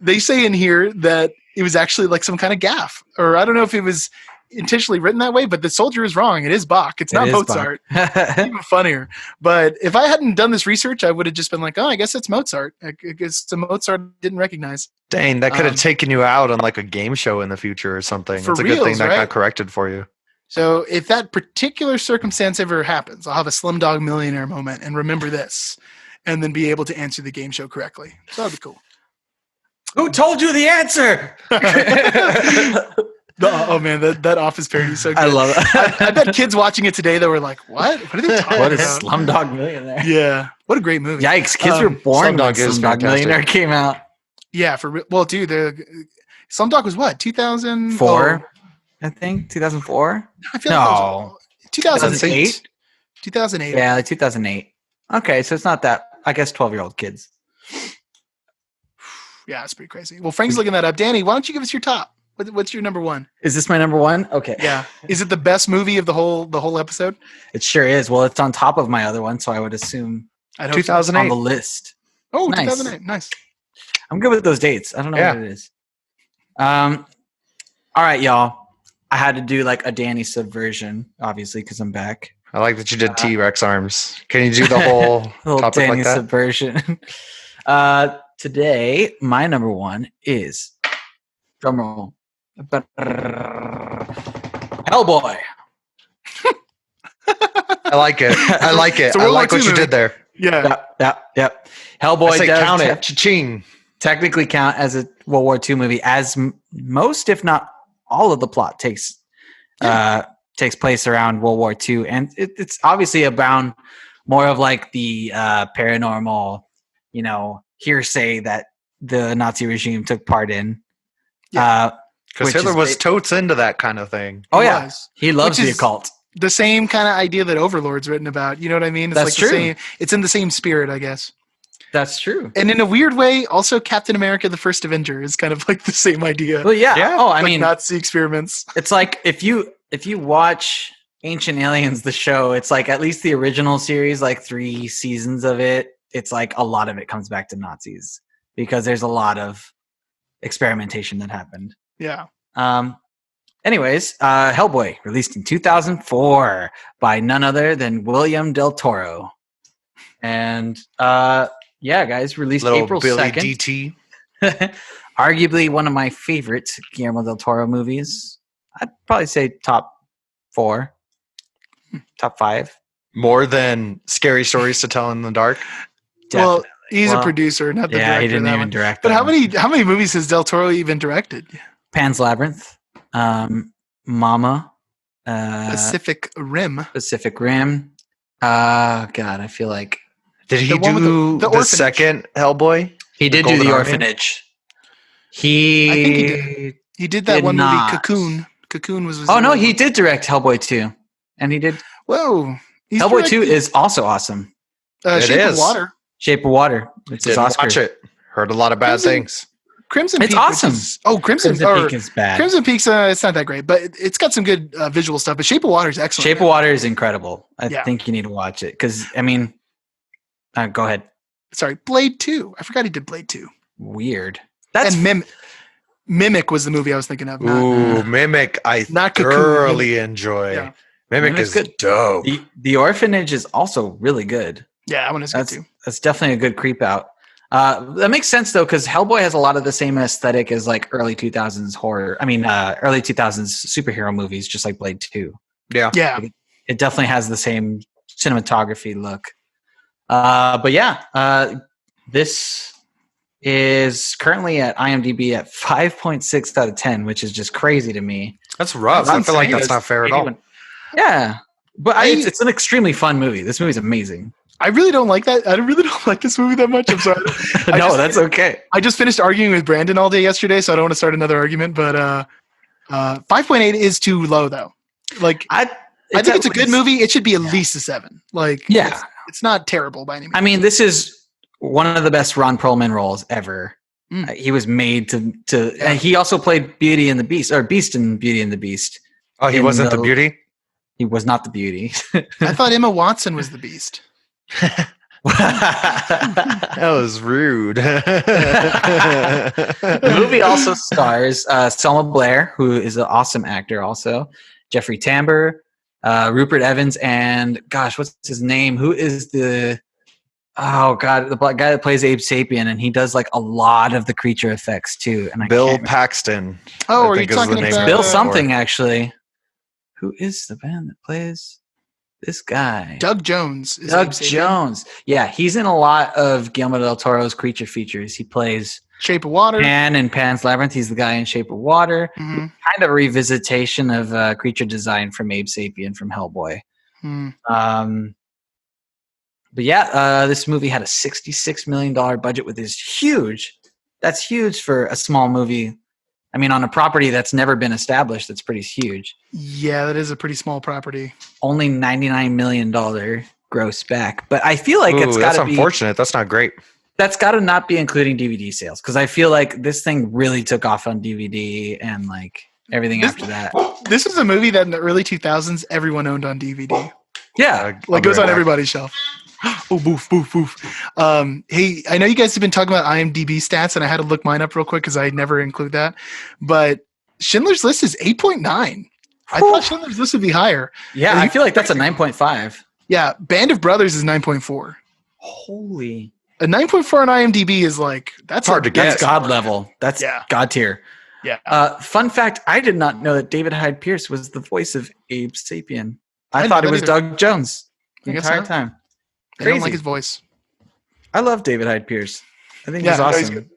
they say in here that it was actually like some kind of gaffe. Or I don't know if it was intentionally written that way, but the soldier is wrong. It is Bach. It's not Mozart. Even funnier. But if I hadn't done this research, I would have just been like, I guess it's Mozart. I guess it's a Mozart I didn't recognize. Dang, that could have taken you out on like a game show in the future or something. It's a good thing that got corrected for you. So if that particular circumstance ever happens, I'll have a Slumdog Millionaire moment and remember this, and then be able to answer the game show correctly. So that'd be cool. Who told you the answer? Oh man, that Office parody is so good. I love it. I bet kids watching it today that were like, "What? What are they talking about?" What is Slumdog Millionaire? Yeah, what a great movie. Yikes! Kids were born when Slumdog Millionaire came out. Yeah, well, dude, the Slumdog was what 2004, I think 2004. I feel like 2008. 2008. Yeah, like 2008. Okay, so it's not that. I guess 12-year-old kids. Yeah, it's pretty crazy. Well, Frank's looking that up. Danny, why don't you give us your top? What's your number one? Is this my number one? Okay. Yeah. Is it the best movie of the whole episode? It sure is. Well, it's on top of my other one, so I would assume 2008 on the list. Oh, nice. 2008. Nice. I'm good with those dates. I don't know what it is. All right, y'all. I had to do like a Danny subversion, obviously, because I'm back. I like that you did T-Rex arms. Can you do the whole topic Danny like that? Subversion. Today, my number one is drumroll. Hellboy. I like it. I like it. I like what you did there. Yeah. Yep. Hellboy does count it. Cha-ching. Technically count as a World War II movie, as most, if not all, of the plot takes place around World War II, and it's obviously about more of like the paranormal, hearsay that the Nazi regime took part in. Yeah. Because Hitler was totes into that kind of thing. Oh, yeah. He loves the occult. The same kind of idea that Overlord's written about. You know what I mean? It's That's true. It's in the same spirit, I guess. That's true. And in a weird way, also Captain America: The First Avenger is kind of like the same idea. Well, yeah. Yeah, Oh, I Like mean, Nazi experiments. it's like if you watch Ancient Aliens, the show, it's like at least the original series, like 3 seasons of it. It's like a lot of it comes back to Nazis because there's a lot of experimentation that happened. Yeah. Anyways, Hellboy, released in 2004 by none other than William Del Toro. And yeah, guys, released Little April Billy 2nd. DT. Arguably one of my favorite Guillermo Del Toro movies. I'd probably say top 4, top 5. More than Scary Stories to Tell in the Dark. Well, he's a Well, producer, not the Yeah, director. he didn't of that even one. direct. But that one. how many movies has Del Toro even directed? Pan's Labyrinth, Mama, Pacific Rim. Pacific Rim. God, I feel like Did he The one with do the the orphanage. second Hellboy? he did do Golden The Army? Orphanage. I think he did. He did that Did one not. movie, Cocoon. Cocoon was. Oh no, the he one. did direct Hellboy 2, and he did Whoa. He's Hellboy 2 directed, is also awesome. It Shape of is. Water. Shape of Water. It's his Didn't Oscar. watch it. Heard a lot of bad Crimson- things. Crimson It's Peak. which awesome. is- Crimson Peak is bad. Crimson Peak's it's not that great, but it's got some good visual stuff. But Shape of Water is excellent. Shape of Water is incredible. I Yeah. think you need to watch it because I mean, go ahead. Sorry, Blade 2. I forgot he did Blade 2. Weird. That's And Mimic was the movie I was thinking of. Ooh, Mimic, I Not Cocoon. thoroughly enjoy. Yeah. Mimic Mimic's is good. dope. the Orphanage is also really good. Yeah, I want to That's too. that's definitely a good creep out. That makes sense though, because Hellboy has a lot of the same aesthetic as like early 2000s horror. I mean, early 2000s superhero movies, just like Blade 2. Yeah. Yeah. It definitely has the same cinematography look. But yeah, this is currently at IMDb at 5.6 out of 10, which is just crazy to me. That's rough. That's I feel like insane. that's not fair at all. Yeah, but I- it's an extremely fun movie. This movie's amazing. I really don't like that. I really don't like this movie that much. I'm sorry. I No, just- that's okay. I just finished arguing with Brandon all day yesterday, so I don't want to start another argument. But 5.8 is too low, though. Like, I think it's a good movie. It should be at least a 7. Like, Yeah. it's not terrible by any means. I mean, this is one of the best Ron Perlman roles ever. Mm. He was made to. Yeah. And he also played Beauty and the Beast, or Beast in Beauty and the Beast. Oh, he In wasn't the the- beauty? He was not the Beauty. I thought Emma Watson was the Beast. That was rude. The movie also stars Selma Blair, who is an awesome actor, also Jeffrey Tambor, Rupert Evans, and gosh, what's his name? Who is the the black guy that plays Abe Sapien, and he does like a lot of the creature effects too. And I Bill can't remember- Paxton. Oh, I are you think is the talking name about of Bill it. something actually. Who is the band that plays this guy? Doug Jones. Is Doug Abe Sapien. Jones. Yeah, he's in a lot of Guillermo del Toro's creature features. He plays Shape of Water. Pan in Pan's Labyrinth. He's the guy in Shape of Water. Mhm. Kind of a revisitation of creature design from Abe Sapien from Hellboy. Hmm. But yeah, this movie had a $66 million budget, which is huge. That's huge for a small movie. I mean, on a property that's never been established, that's pretty huge. Yeah, that is a pretty small property. Only $99 million gross back. But I feel like it's Ooh, got that's to be. unfortunate. That's not great. That's got to not be including DVD sales, because I feel like this thing really took off on DVD and like everything This- after that. This is a movie that in the early 2000s everyone owned on DVD. Yeah, Like goes on everybody's shelf. Oh, boof, boof, boof. Hey, I know you guys have been talking about IMDb stats, and I had to look mine up real quick because I never include that. But Schindler's List is 8.9. I thought Schindler's List would be higher. yeah. I feel like that's a 9.5. Yeah, Band of Brothers is 9.4. Holy, A 9.4 on IMDb is like that's Hard to that's get. God level. That's Yeah. God tier. Yeah. Fun fact: I did not know that David Hyde Pierce was the voice of Abe Sapien. I I thought didn't it was know either. Doug Jones the I guess entire so. time. I don't Crazy. like his voice. I love David Hyde Pierce. I think Yeah, he's no, he's awesome. good.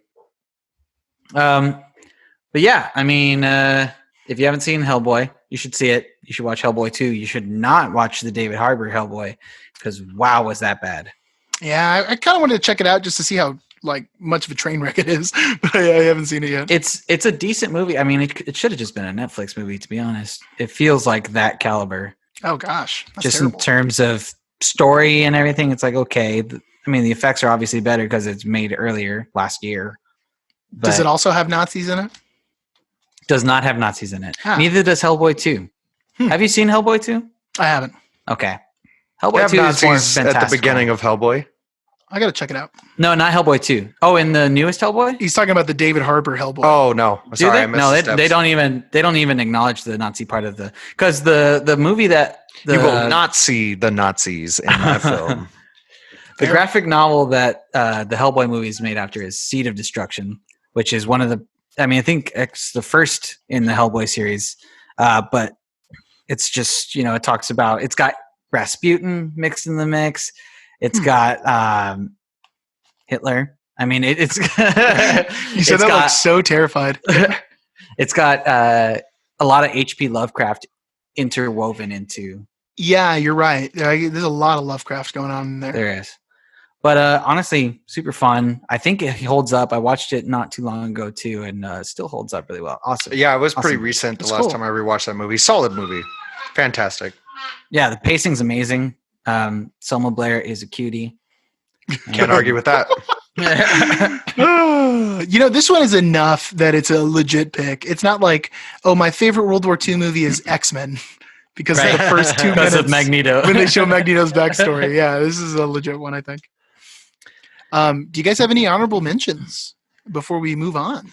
But yeah, I mean, if you haven't seen Hellboy, you should see it. You should watch Hellboy 2. You should not watch the David Harbour Hellboy, because wow, was that bad. Yeah, I kind of wanted to check it out just to see how like much of a train wreck it is, but I haven't seen it yet. It's a decent movie. I mean, it should have just been a Netflix movie, to be honest. It feels like that caliber, Oh gosh, that's just terrible. in terms of story and everything. It's like, okay, I mean, the effects are obviously better because it's made earlier last year. But Does it also have Nazis in it? does not have Nazis in it. Ah. Neither does Hellboy 2. Have you seen Hellboy 2? I haven't. Okay. They Hellboy have 2 is more Nazis at the fantastical. beginning of Hellboy. I got to check it out. No, not Hellboy 2. Oh, in the newest Hellboy? He's talking about the David Harbour Hellboy. Oh no, Do sorry, they? I missed No, the they steps. don't even acknowledge the Nazi part of because the movie that You will not see the Nazis in that film. the graphic novel that the Hellboy movie is made after is Seed of Destruction, which is one of the. I mean, I think it's the first in the Hellboy series, but it's just it talks about it's got Rasputin mixed in the mix. It's got Hitler. I mean, it's. You said that looks so terrified. It's got a lot of H.P. Lovecraft interwoven into. Yeah, you're right. There's a lot of Lovecraft going on in there. There is. But honestly, super fun. I think it holds up. I watched it not too long ago too, and still holds up really well. Awesome. Yeah, it was pretty Awesome. recent. The That's last cool. time I rewatched that movie, solid movie, fantastic. Yeah, the pacing's amazing. Selma Blair is a cutie. Can't argue with that. This one is enough that it's a legit pick. It's not like, oh, my favorite World War II movie is X-Men because of the first 2 Because minutes of Magneto. when they show Magneto's backstory. Yeah, this is a legit one, I think. Do you guys have any honorable mentions before we move on?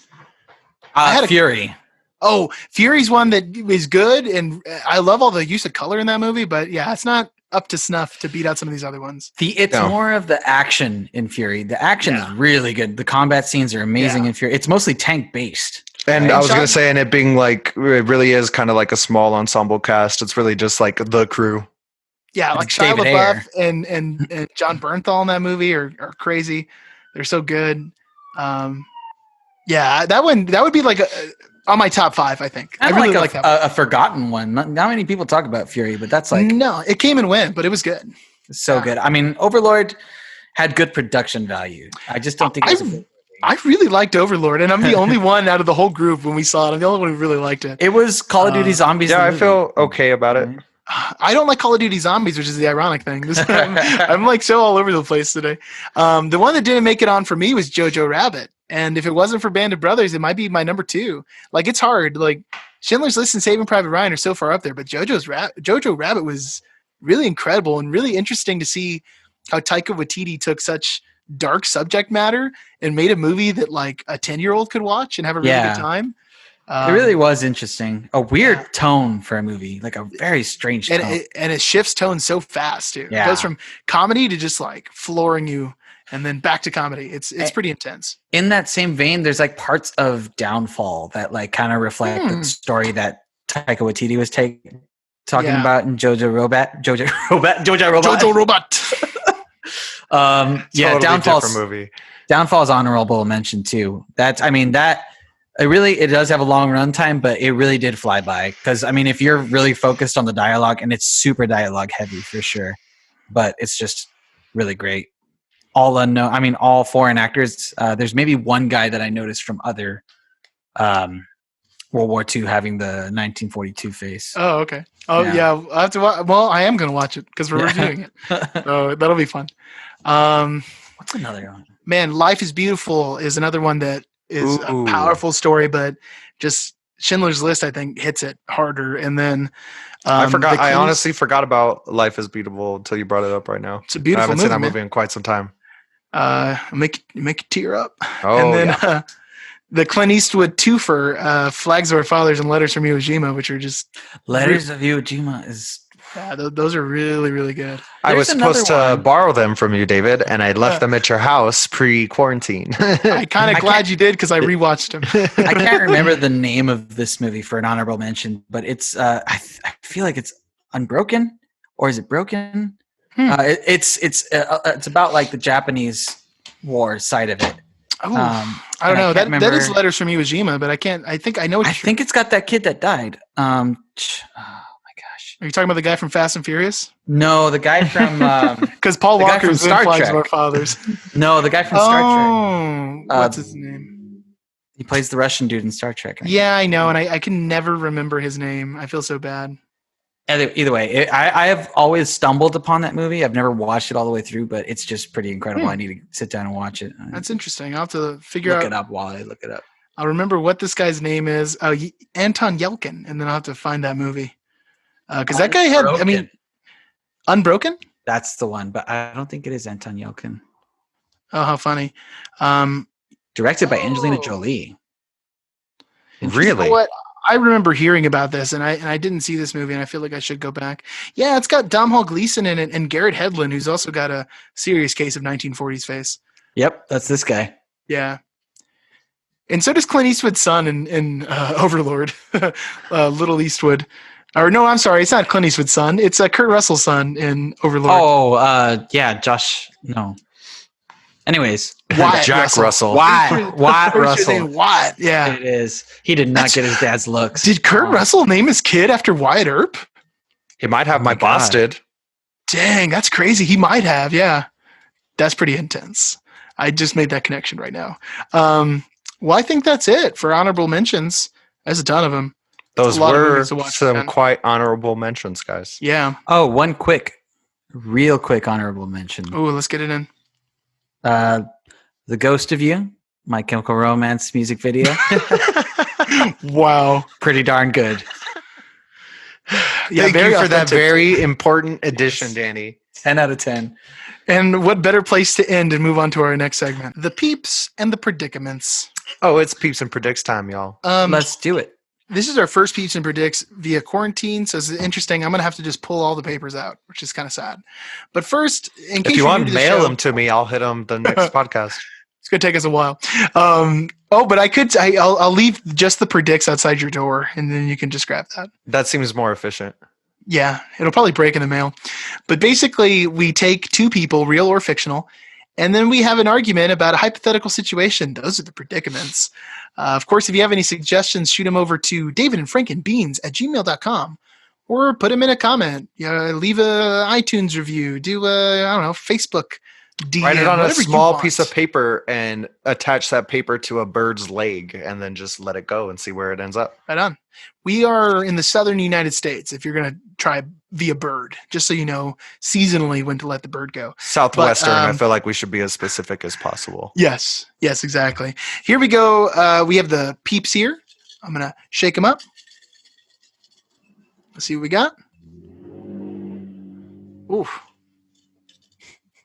I had a- Fury. Oh, Fury's one that is good, and I love all the use of color in that movie, but yeah, it's not up to snuff to beat out some of these other ones. It's No. more of the action in Fury. The action is really good. The combat scenes are amazing in Fury. It's mostly tank based. And Right. I was Sean? gonna say, and it being like, it really is kind of like a small ensemble cast. It's really just like the crew. Yeah, like It's Shia David LaBeouf Ayer. and John Bernthal in that movie are crazy. They're so good. Yeah, that would be like on my top 5, I think. I really like that one. a forgotten one. Not many people talk about Fury, but that's like No, it came and went, but it was good. so yeah. good. I mean, Overlord had good production value. I just don't think it was a good movie. I really liked Overlord, and I'm the only one out of the whole group when we saw it. I'm the only one who really liked it. It was Call of Duty Zombies. Yeah, the I movie. feel okay about it. I don't like Call of Duty Zombies, which is the ironic thing. I'm like so all over the place today. The one that didn't make it on for me was Jojo Rabbit. And if it wasn't for Band of Brothers, it might be my number 2. Like, it's hard. Like, Schindler's List and Saving Private Ryan are so far up there, but Jojo Rabbit was really incredible and really interesting to see how Taika Waititi took such dark subject matter and made a movie that like a 10-year-old could watch and have a really good time. It really was interesting. A weird tone for a movie, like a very strange tone. and it shifts tone so fast too. Yeah. It goes from comedy to just like flooring you, and then back to comedy. It's pretty intense. In that same vein, there's like parts of Downfall that like kind of reflect the story that Taika Waititi was talking about in Jojo Rabbit. Jojo Robot. Yeah, Totally different movie. Downfall's honorable mention too. It does have a long runtime, but it really did fly by. Because I mean, if you're really focused on the dialogue, and it's super dialogue heavy for sure, but it's just really great. All unknown. I mean, all foreign actors. There's maybe one guy that I noticed from other World War II having the 1942 face. Oh, okay. Oh, yeah. I have to. Well, I am going to watch it because we're reviewing it. So that'll be fun. What's another one? Man, Life is Beautiful is another one that is a powerful story, but just Schindler's List, I think, hits it harder. And then I forgot. I honestly forgot about Life is Beautiful until you brought it up right now. It's a beautiful I haven't movie, seen that man. movie in quite some time. Make you tear up. Oh, and then yeah. The Clint Eastwood twofer, Flags of Our Fathers and Letters from Iwo Jima, which are just Letters of Iwo Jima is. those are really, really good. I was There's supposed another to one. borrow them from you, David, and I left them at your house pre-quarantine. I kind of glad you did because I rewatched them. I can't remember the name of this movie for an honorable mention, but it's. I feel like it's Unbroken, or is it Broken? It's about like the Japanese war side of it. Oh, I and don't know. I can't That is remember- Letters from Iwo Jima, but I can't. I think I know. I think it's got that kid that died. Oh my gosh! Are you talking about the guy from Fast and Furious? No, the guy from Because Paul The guy Walker from was in Star Flags of Trek. Our Fathers. no, the guy from Star Trek. What's his name? He plays the Russian dude in Star Trek. Yeah, I know, and I can never remember his name. I feel so bad. Either way, I have always stumbled upon that movie. I've never watched it all the way through, but it's just pretty incredible. I need to sit down and watch it. That's interesting. I'll have to figure Look out. it up while I look it up. I'll remember what this guy's name is. Anton Yelkin, and then I'll have to find that movie. Because that guy had, I mean, Unbroken? That's the one, but I don't think it is Anton Yelkin. Oh, how funny. Directed by Angelina Jolie. Really? You know what? I remember hearing about this, and I didn't see this movie, and I feel like I should go back. Yeah, it's got Domhnall Gleeson in it, and Garrett Hedlund, who's also got a serious case of 1940s face. Yep, that's this guy. Yeah. And so does Clint Eastwood's son in Overlord, Little Eastwood. Or no, I'm sorry, it's not Clint Eastwood's son. It's Kurt Russell's son in Overlord. Oh, yeah, Josh. No. Anyways, Wyatt Jack Russell. Wyatt Russell. Wyatt, yeah. It is. He did not get his dad's looks. Did Kurt Russell name his kid after Wyatt Earp? He might have. Oh my my boss God. did. Dang, that's crazy. He might have, yeah. That's pretty intense. I just made that connection right now. Well, I think that's it for honorable mentions. There's a ton of them. Those a lot of were movies to watch, some man. quite honorable mentions, guys. Yeah. Oh, one real quick honorable mention. Oh, let's get it in. The Ghost of You, My Chemical Romance music video. Wow. Pretty darn good. Yeah, Thank very you for that authentic. very important addition, Danny. 10 out of 10. And what better place to end and move on to our next segment? The peeps and the predicaments. Oh, it's Peeps and Predicts time, y'all. Let's do it. This is our first peeps and predicts via quarantine, so it's interesting. I'm going to have to just pull all the papers out, which is kind of sad. But first, in case If you you're want, new to the mail show- them to me. I'll hit them the next podcast. It's going to take us a while. But I'll leave just the predicts outside your door, and then you can just grab that. That seems more efficient. Yeah, it'll probably break in the mail. But basically, we take two people, real or fictional, and then we have an argument about a hypothetical situation. Those are the predicaments. Of course, if you have any suggestions, shoot them over to davidandfrankenbeans@gmail.com or put them in a comment. Leave a iTunes review. Do Facebook DM. Write it on a whatever you small want. piece of paper and attach that paper to a bird's leg and then just let it go and see where it ends up. Right on. We are in the southern United States, if you're going to try via bird, just so you know seasonally when to let the bird go. Southwestern, But, I feel like we should be as specific as possible. Yes, exactly. Here we go. We have the peeps here. I'm going to shake them up. Let's see what we got. Ooh.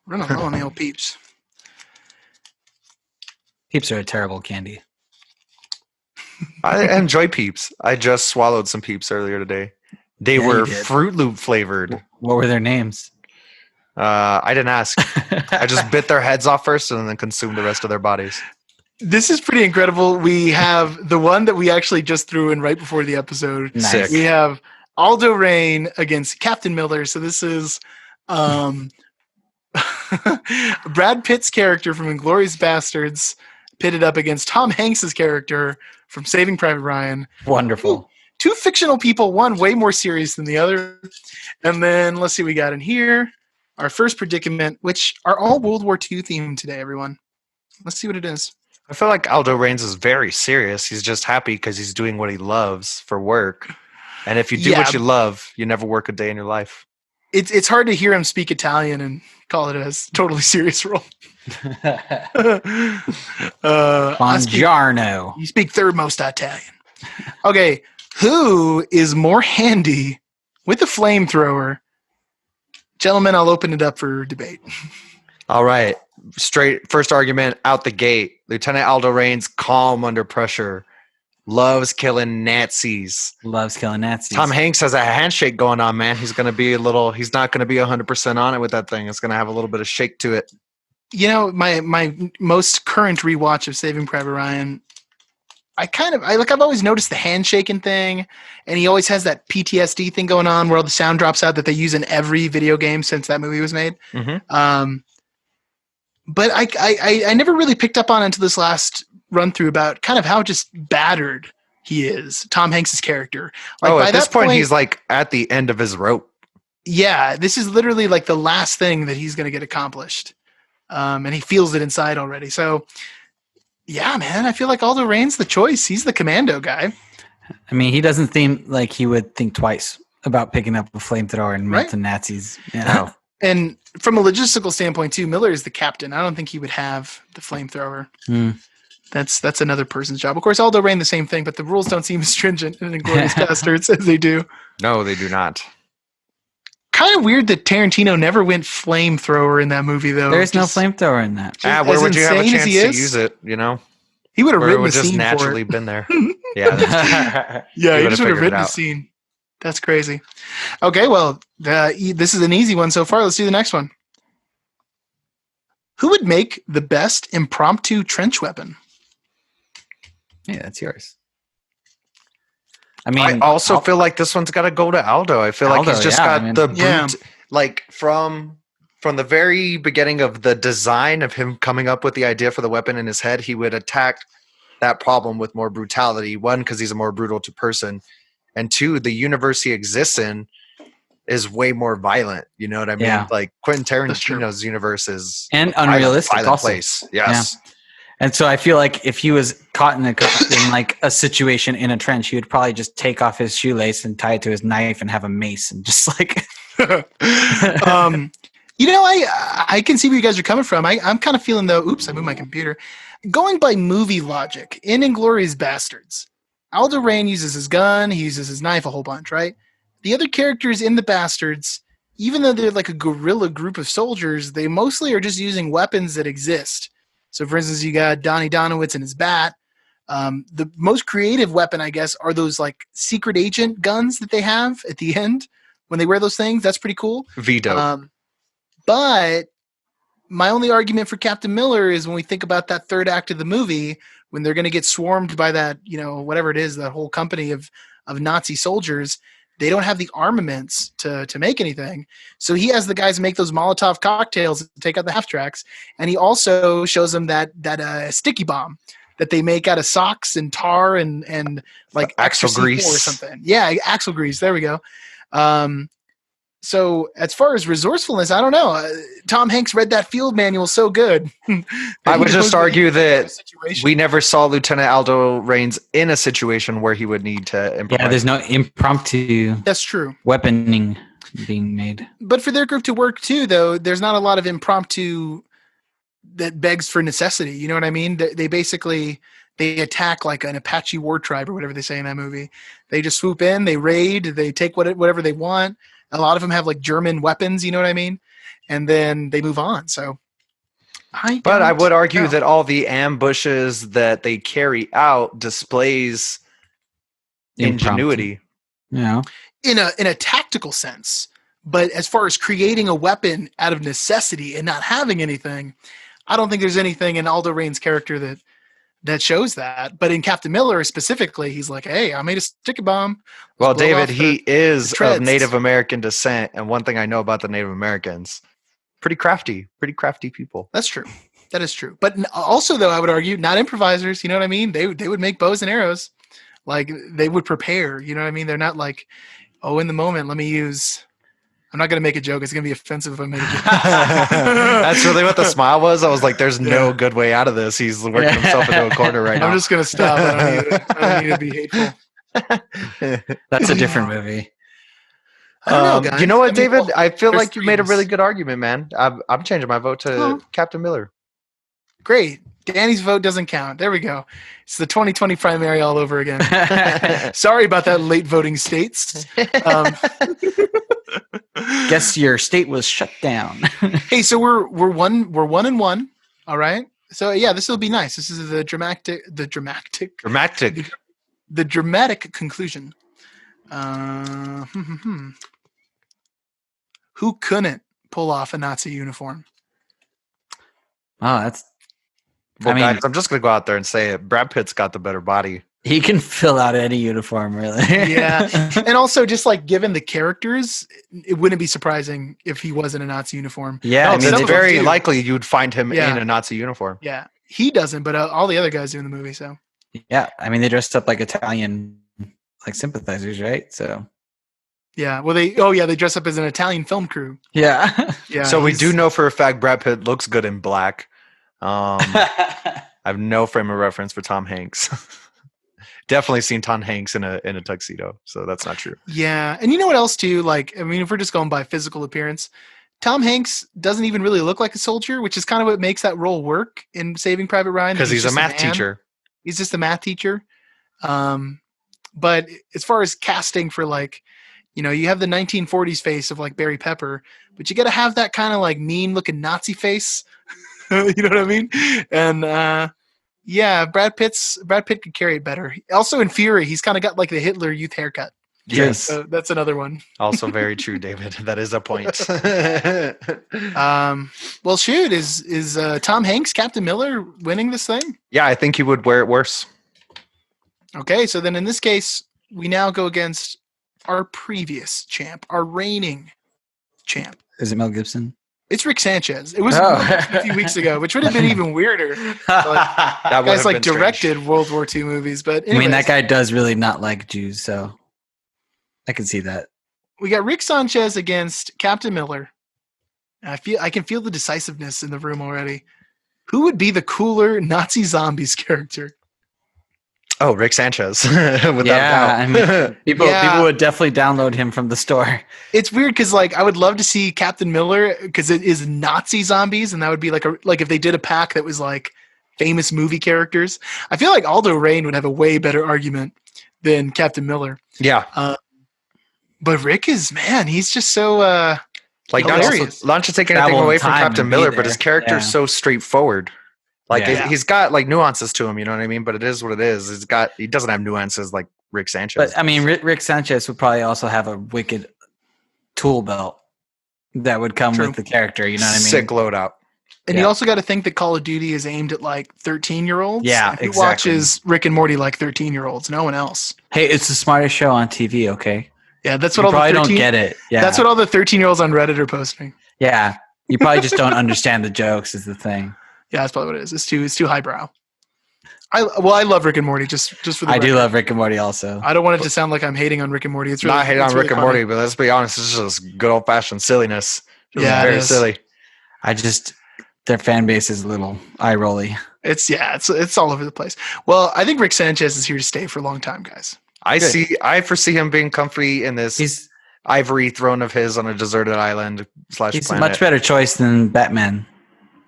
Running low on the old peeps. Peeps are a terrible candy. I enjoy Peeps. I just swallowed some Peeps earlier today. They Yeah, were you did. Fruit Loop flavored. What were their names? I didn't ask. I just bit their heads off first and then consumed the rest of their bodies. This is pretty incredible. We have the one that we actually just threw in right before the episode. Nice. Sick. We have Aldo Rain against Captain Miller. So this is Brad Pitt's character from Inglourious Bastards pitted up against Tom Hanks's character from Saving Private Ryan. Wonderful. Two fictional people, one way more serious than the other. And then let's see what we got in here. Our first predicament, which are all World War II themed today, everyone. Let's see what it is. I feel like Aldo Raines is very serious. He's just happy because he's doing what he loves for work. And if you do Yeah. what you love, you never work a day in your life. It's hard to hear him speak Italian and call it a totally serious role. Buongiorno. You speak third most Italian. Okay, who is more handy with a flamethrower? Gentlemen, I'll open it up for debate. All right. Straight first argument out the gate. Lieutenant Aldo Raines, calm under pressure. Loves killing Nazis. Loves killing Nazis. Tom Hanks has a handshake going on, man. He's not going to be 100% on it with that thing. It's going to have a little bit of shake to it. You know, my most current rewatch of Saving Private Ryan, I've always noticed the handshaking thing, and he always has that PTSD thing going on where all the sound drops out that they use in every video game since that movie was made. Mm-hmm. But I never really picked up on until this last run through about kind of how just battered he is, Tom Hanks's character. At this point, he's like at the end of his rope. Yeah, this is literally like the last thing that he's going to get accomplished. And he feels it inside already. So, yeah, man, I feel like Aldo Rain's the choice. He's the commando guy. I mean, he doesn't seem like he would think twice about picking up a flamethrower and Right. melting Nazis. No. Yeah. And from a logistical standpoint too, Miller is the captain. I don't think he would have the flamethrower. Hmm. That's another person's job. Of course, Aldo Rain the same thing, but the rules don't seem as stringent in Inglourious Bastards as they do. No, they do not. Kind of weird that Tarantino never went flamethrower in that movie, though. There's no Just- flamethrower in that. Where as would you have a insane as chance he to is, use it? You know, He would have where it written would the just scene naturally for it. been there. Yeah, that's Yeah, He he would've just would have figured it written the out. scene. That's crazy. Okay, well, this is an easy one so far. Let's do the next one. Who would make the best impromptu trench weapon? Yeah, that's yours. I I mean, also feel like this one's got to go to Aldo. I feel like Aldo, he's just yeah, got I mean- the brute, Yeah. like from the very beginning of the design of him coming up with the idea for the weapon in his head, he would attack that problem with more brutality. One, because he's a more brutal person, and two, the universe he exists in is way more violent. You know what I mean? Yeah. Like Quentin That's true. Tarantino's universe is and violent- unrealistic violent also. place. Yes. And so I feel like if he was caught in like a situation in a trench, he would probably just take off his shoelace and tie it to his knife and have a mace and just like I can see where you guys are coming from. I'm kind of feeling though. Oops, I moved my computer. Going by movie logic, in Inglourious Bastards, Aldo Rain uses his gun, he uses his knife a whole bunch, right? The other characters in the Bastards, even though they're like a guerrilla group of soldiers, they mostly are just using weapons that exist. So, for instance, you got Donnie Donowitz and his bat. The most creative weapon, I guess, are those like secret agent guns that they have at the end when they wear those things. That's pretty cool. Veto. But my only argument for Captain Miller is when we think about that third act of the movie, when they're going to get swarmed by that, whatever it is, that whole company of Nazi soldiers, they don't have the armaments to make anything. So he has the guys make those Molotov cocktails to take out the half tracks. And he also shows them that sticky bomb that they make out of socks and tar and like Axle extra C4 grease. or something. Yeah, axle grease. There we go. So as far as resourcefulness, I don't know. Tom Hanks read that field manual so good. I would just argue that situation. we never saw Lieutenant Aldo Rains in a situation where he would need to improvise. yeah, there's no impromptu That's true. weaponing being made. But for their group to work too, though, there's not a lot of impromptu that begs for necessity. You know what I mean? They basically they attack like an Apache war tribe or whatever they say in that movie. They just swoop in, they raid, they take whatever they want. A lot of them have like German weapons, you know what I mean? And then they move on. So, But I would argue know. that all the ambushes that they carry out displays ingenuity. Yeah. in a tactical sense, but as far as creating a weapon out of necessity and not having anything, I don't think there's anything in Aldo Rain's character that shows that. But in Captain Miller specifically, he's like, "Hey, I made a sticky bomb." Well, Blow David, off he is the treads. of Native American descent, and one thing I know about the Native Americans, pretty crafty people. That's true. That is true. But also, though, I would argue not improvisers. You know what I mean? They would make bows and arrows. Like they would prepare. You know what I mean? They're not like, "Oh, in the moment, let me use." I'm not going to make a joke. It's going to be offensive if I make a joke. That's really what the smile was. I was like, "There's no Yeah. good way out of this. He's working himself into a corner right now." I'm just going to stop. I don't need to be hateful. That's a different movie. I don't know, guys. You know what, I mean, David? well, I feel there's like you made a three really of us. good argument, man. I'm changing my vote to Oh. Captain Miller. Great. Danny's vote doesn't count. There we go. It's the 2020 primary all over again. Sorry about that late voting states. Guess your state was shut down. Hey, so we're 1-1. All right. So yeah, this will be nice. This is the dramatic conclusion. Who couldn't pull off a Nazi uniform? Oh, that's Well, I mean- guys, I'm just gonna go out there and say it. Brad Pitt's got the better body. he can fill out any uniform, really. Yeah. And also, just like given the characters, it wouldn't be surprising if he was in a Nazi uniform. Yeah, No, I It's mean, some of them very do. likely you'd find him Yeah. in a Nazi uniform. Yeah, he doesn't, but all the other guys do in the movie. So yeah, I mean, they dressed up like Italian, like sympathizers, right? So yeah, well, they dress up as an Italian film crew. yeah. Yeah. So we he's- do know for a fact Brad Pitt looks good in black. I have no frame of reference for Tom Hanks. definitely seen Tom Hanks in a tuxedo, so that's not true. Yeah, and you know what else too? Like, I mean, if we're just going by physical appearance, Tom Hanks doesn't even really look like a soldier, which is kind of what makes that role work in Saving Private Ryan. Because he's a just math man. teacher. He's just a math teacher. But as far as casting for like, you know, you have the 1940s face of like Barry Pepper, but you got to have that kind of like mean looking Nazi face. You know what I mean? And yeah, Brad Pitt could carry it better. Also in Fury, he's kind of got like the Hitler Youth haircut. Yes. So that's another one. Also very true, David. That is a point. Well, shoot, is Tom Hanks, Captain Miller, winning this thing? Yeah, I think he would wear it worse. Okay, so then in this case, we now go against our previous champ, our reigning champ. Is it Mel Gibson? It's Rick Sanchez. It was Oh. a few weeks ago, which would have been even weirder. That would Guys have like been strange. directed World War II movies, but I mean, that anyways, guy does really not like Jews, so I can see that. we got Rick Sanchez against Captain Miller. And I can feel the decisiveness in the room already. Who would be the cooler Nazi zombies character? Oh, Rick Sanchez. Without Yeah, a doubt. I mean, people Yeah. would definitely download him from the store. It's weird because like I would love to see Captain Miller because it is Nazi zombies, and that would be like if they did a pack that was like famous movie characters. I feel like Aldo Rain would have a way better argument than Captain Miller. Yeah. But Rick is, man, he's just so Like hilarious. not to take Travel anything in away from time Captain and be Miller, but his there. character's Yeah. so straightforward. Like Yeah. he's got like nuances to him, you know what I mean? But it is what it is. He doesn't have nuances like Rick Sanchez. But I mean, Rick Sanchez would probably also have a wicked tool belt that would come True. with the character. You know what I mean? Sick loadout. And Yeah. you also got to think that Call of Duty is aimed at like 13-year-olds. Yeah, And who exactly. watches Rick and Morty like 13-year-olds? No one else. Hey, it's the smartest show on TV. Okay, Yeah, that's you what all probably the 13. don't get it. Yeah, That's what all the 13-year-olds on Reddit are posting. Yeah, you probably just don't understand the jokes. Is the thing. Yeah, that's probably what it is. It's too highbrow. I love Rick and Morty just for the I do record. love Rick and Morty also. I don't want it to sound like I'm hating on Rick and Morty. It's really Not hating on it's Rick really and funny. Morty, but let's be honest, it's just good old fashioned silliness. Just Yeah, it very is. silly. Their fan base is a little eye rolly. It's all over the place. Well, I think Rick Sanchez is here to stay for a long time, guys. Good. I foresee him being comfy in this He's ivory throne of his on a deserted island / he's a planet. much better choice than Batman.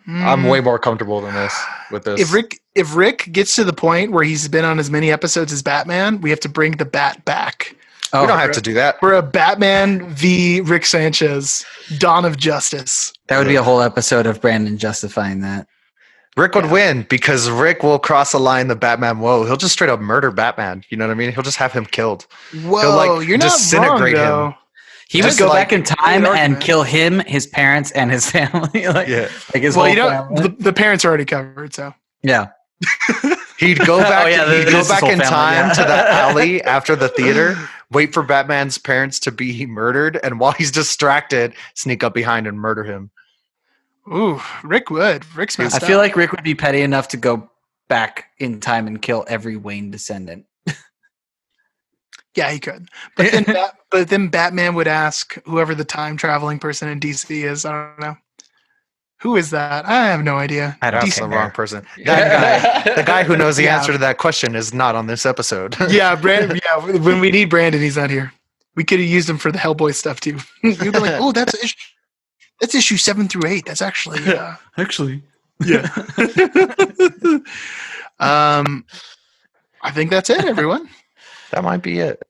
I'm way more comfortable than this with this. If Rick gets to the point where he's been on as many episodes as Batman, we have to bring the Bat back. Oh, we don't have to do that. For a Batman v Rick Sanchez, Dawn of Justice. that would be a whole episode of Brandon justifying that. Rick would win because Rick will cross a line the Batman whoa. He'll just straight up murder Batman. You know what I mean? He'll just have him killed. Whoa, like, you're not wrong, disintegrate him. though. He would Just go like- back in time Good and argument. kill him, his parents, and his family. like Yeah. his Well, whole you know, family. the parents are already covered, so. Yeah. He'd go back. Oh, yeah, he'd that go is his back whole in family, time yeah. to that alley after the theater. Wait for Batman's parents to be murdered, and while he's distracted, sneak up behind and murder him. Ooh, Rick would. Rick's messed I up. feel like Rick would be petty enough to go back in time and kill every Wayne descendant. Yeah, he could. But then Batman would ask whoever the time traveling person in DC is. I don't know. Who is that? I have no idea. I don't That's DC the wrong person. That guy, the guy who knows the Yeah. answer to that question, is not on this episode. Yeah, Brandon. Yeah, when we need Brandon, he's not here. We could have used him for the Hellboy stuff too. We'd be like, oh, that's issue 7 through 8. That's actually Actually. yeah. I think that's it, everyone. That might be it.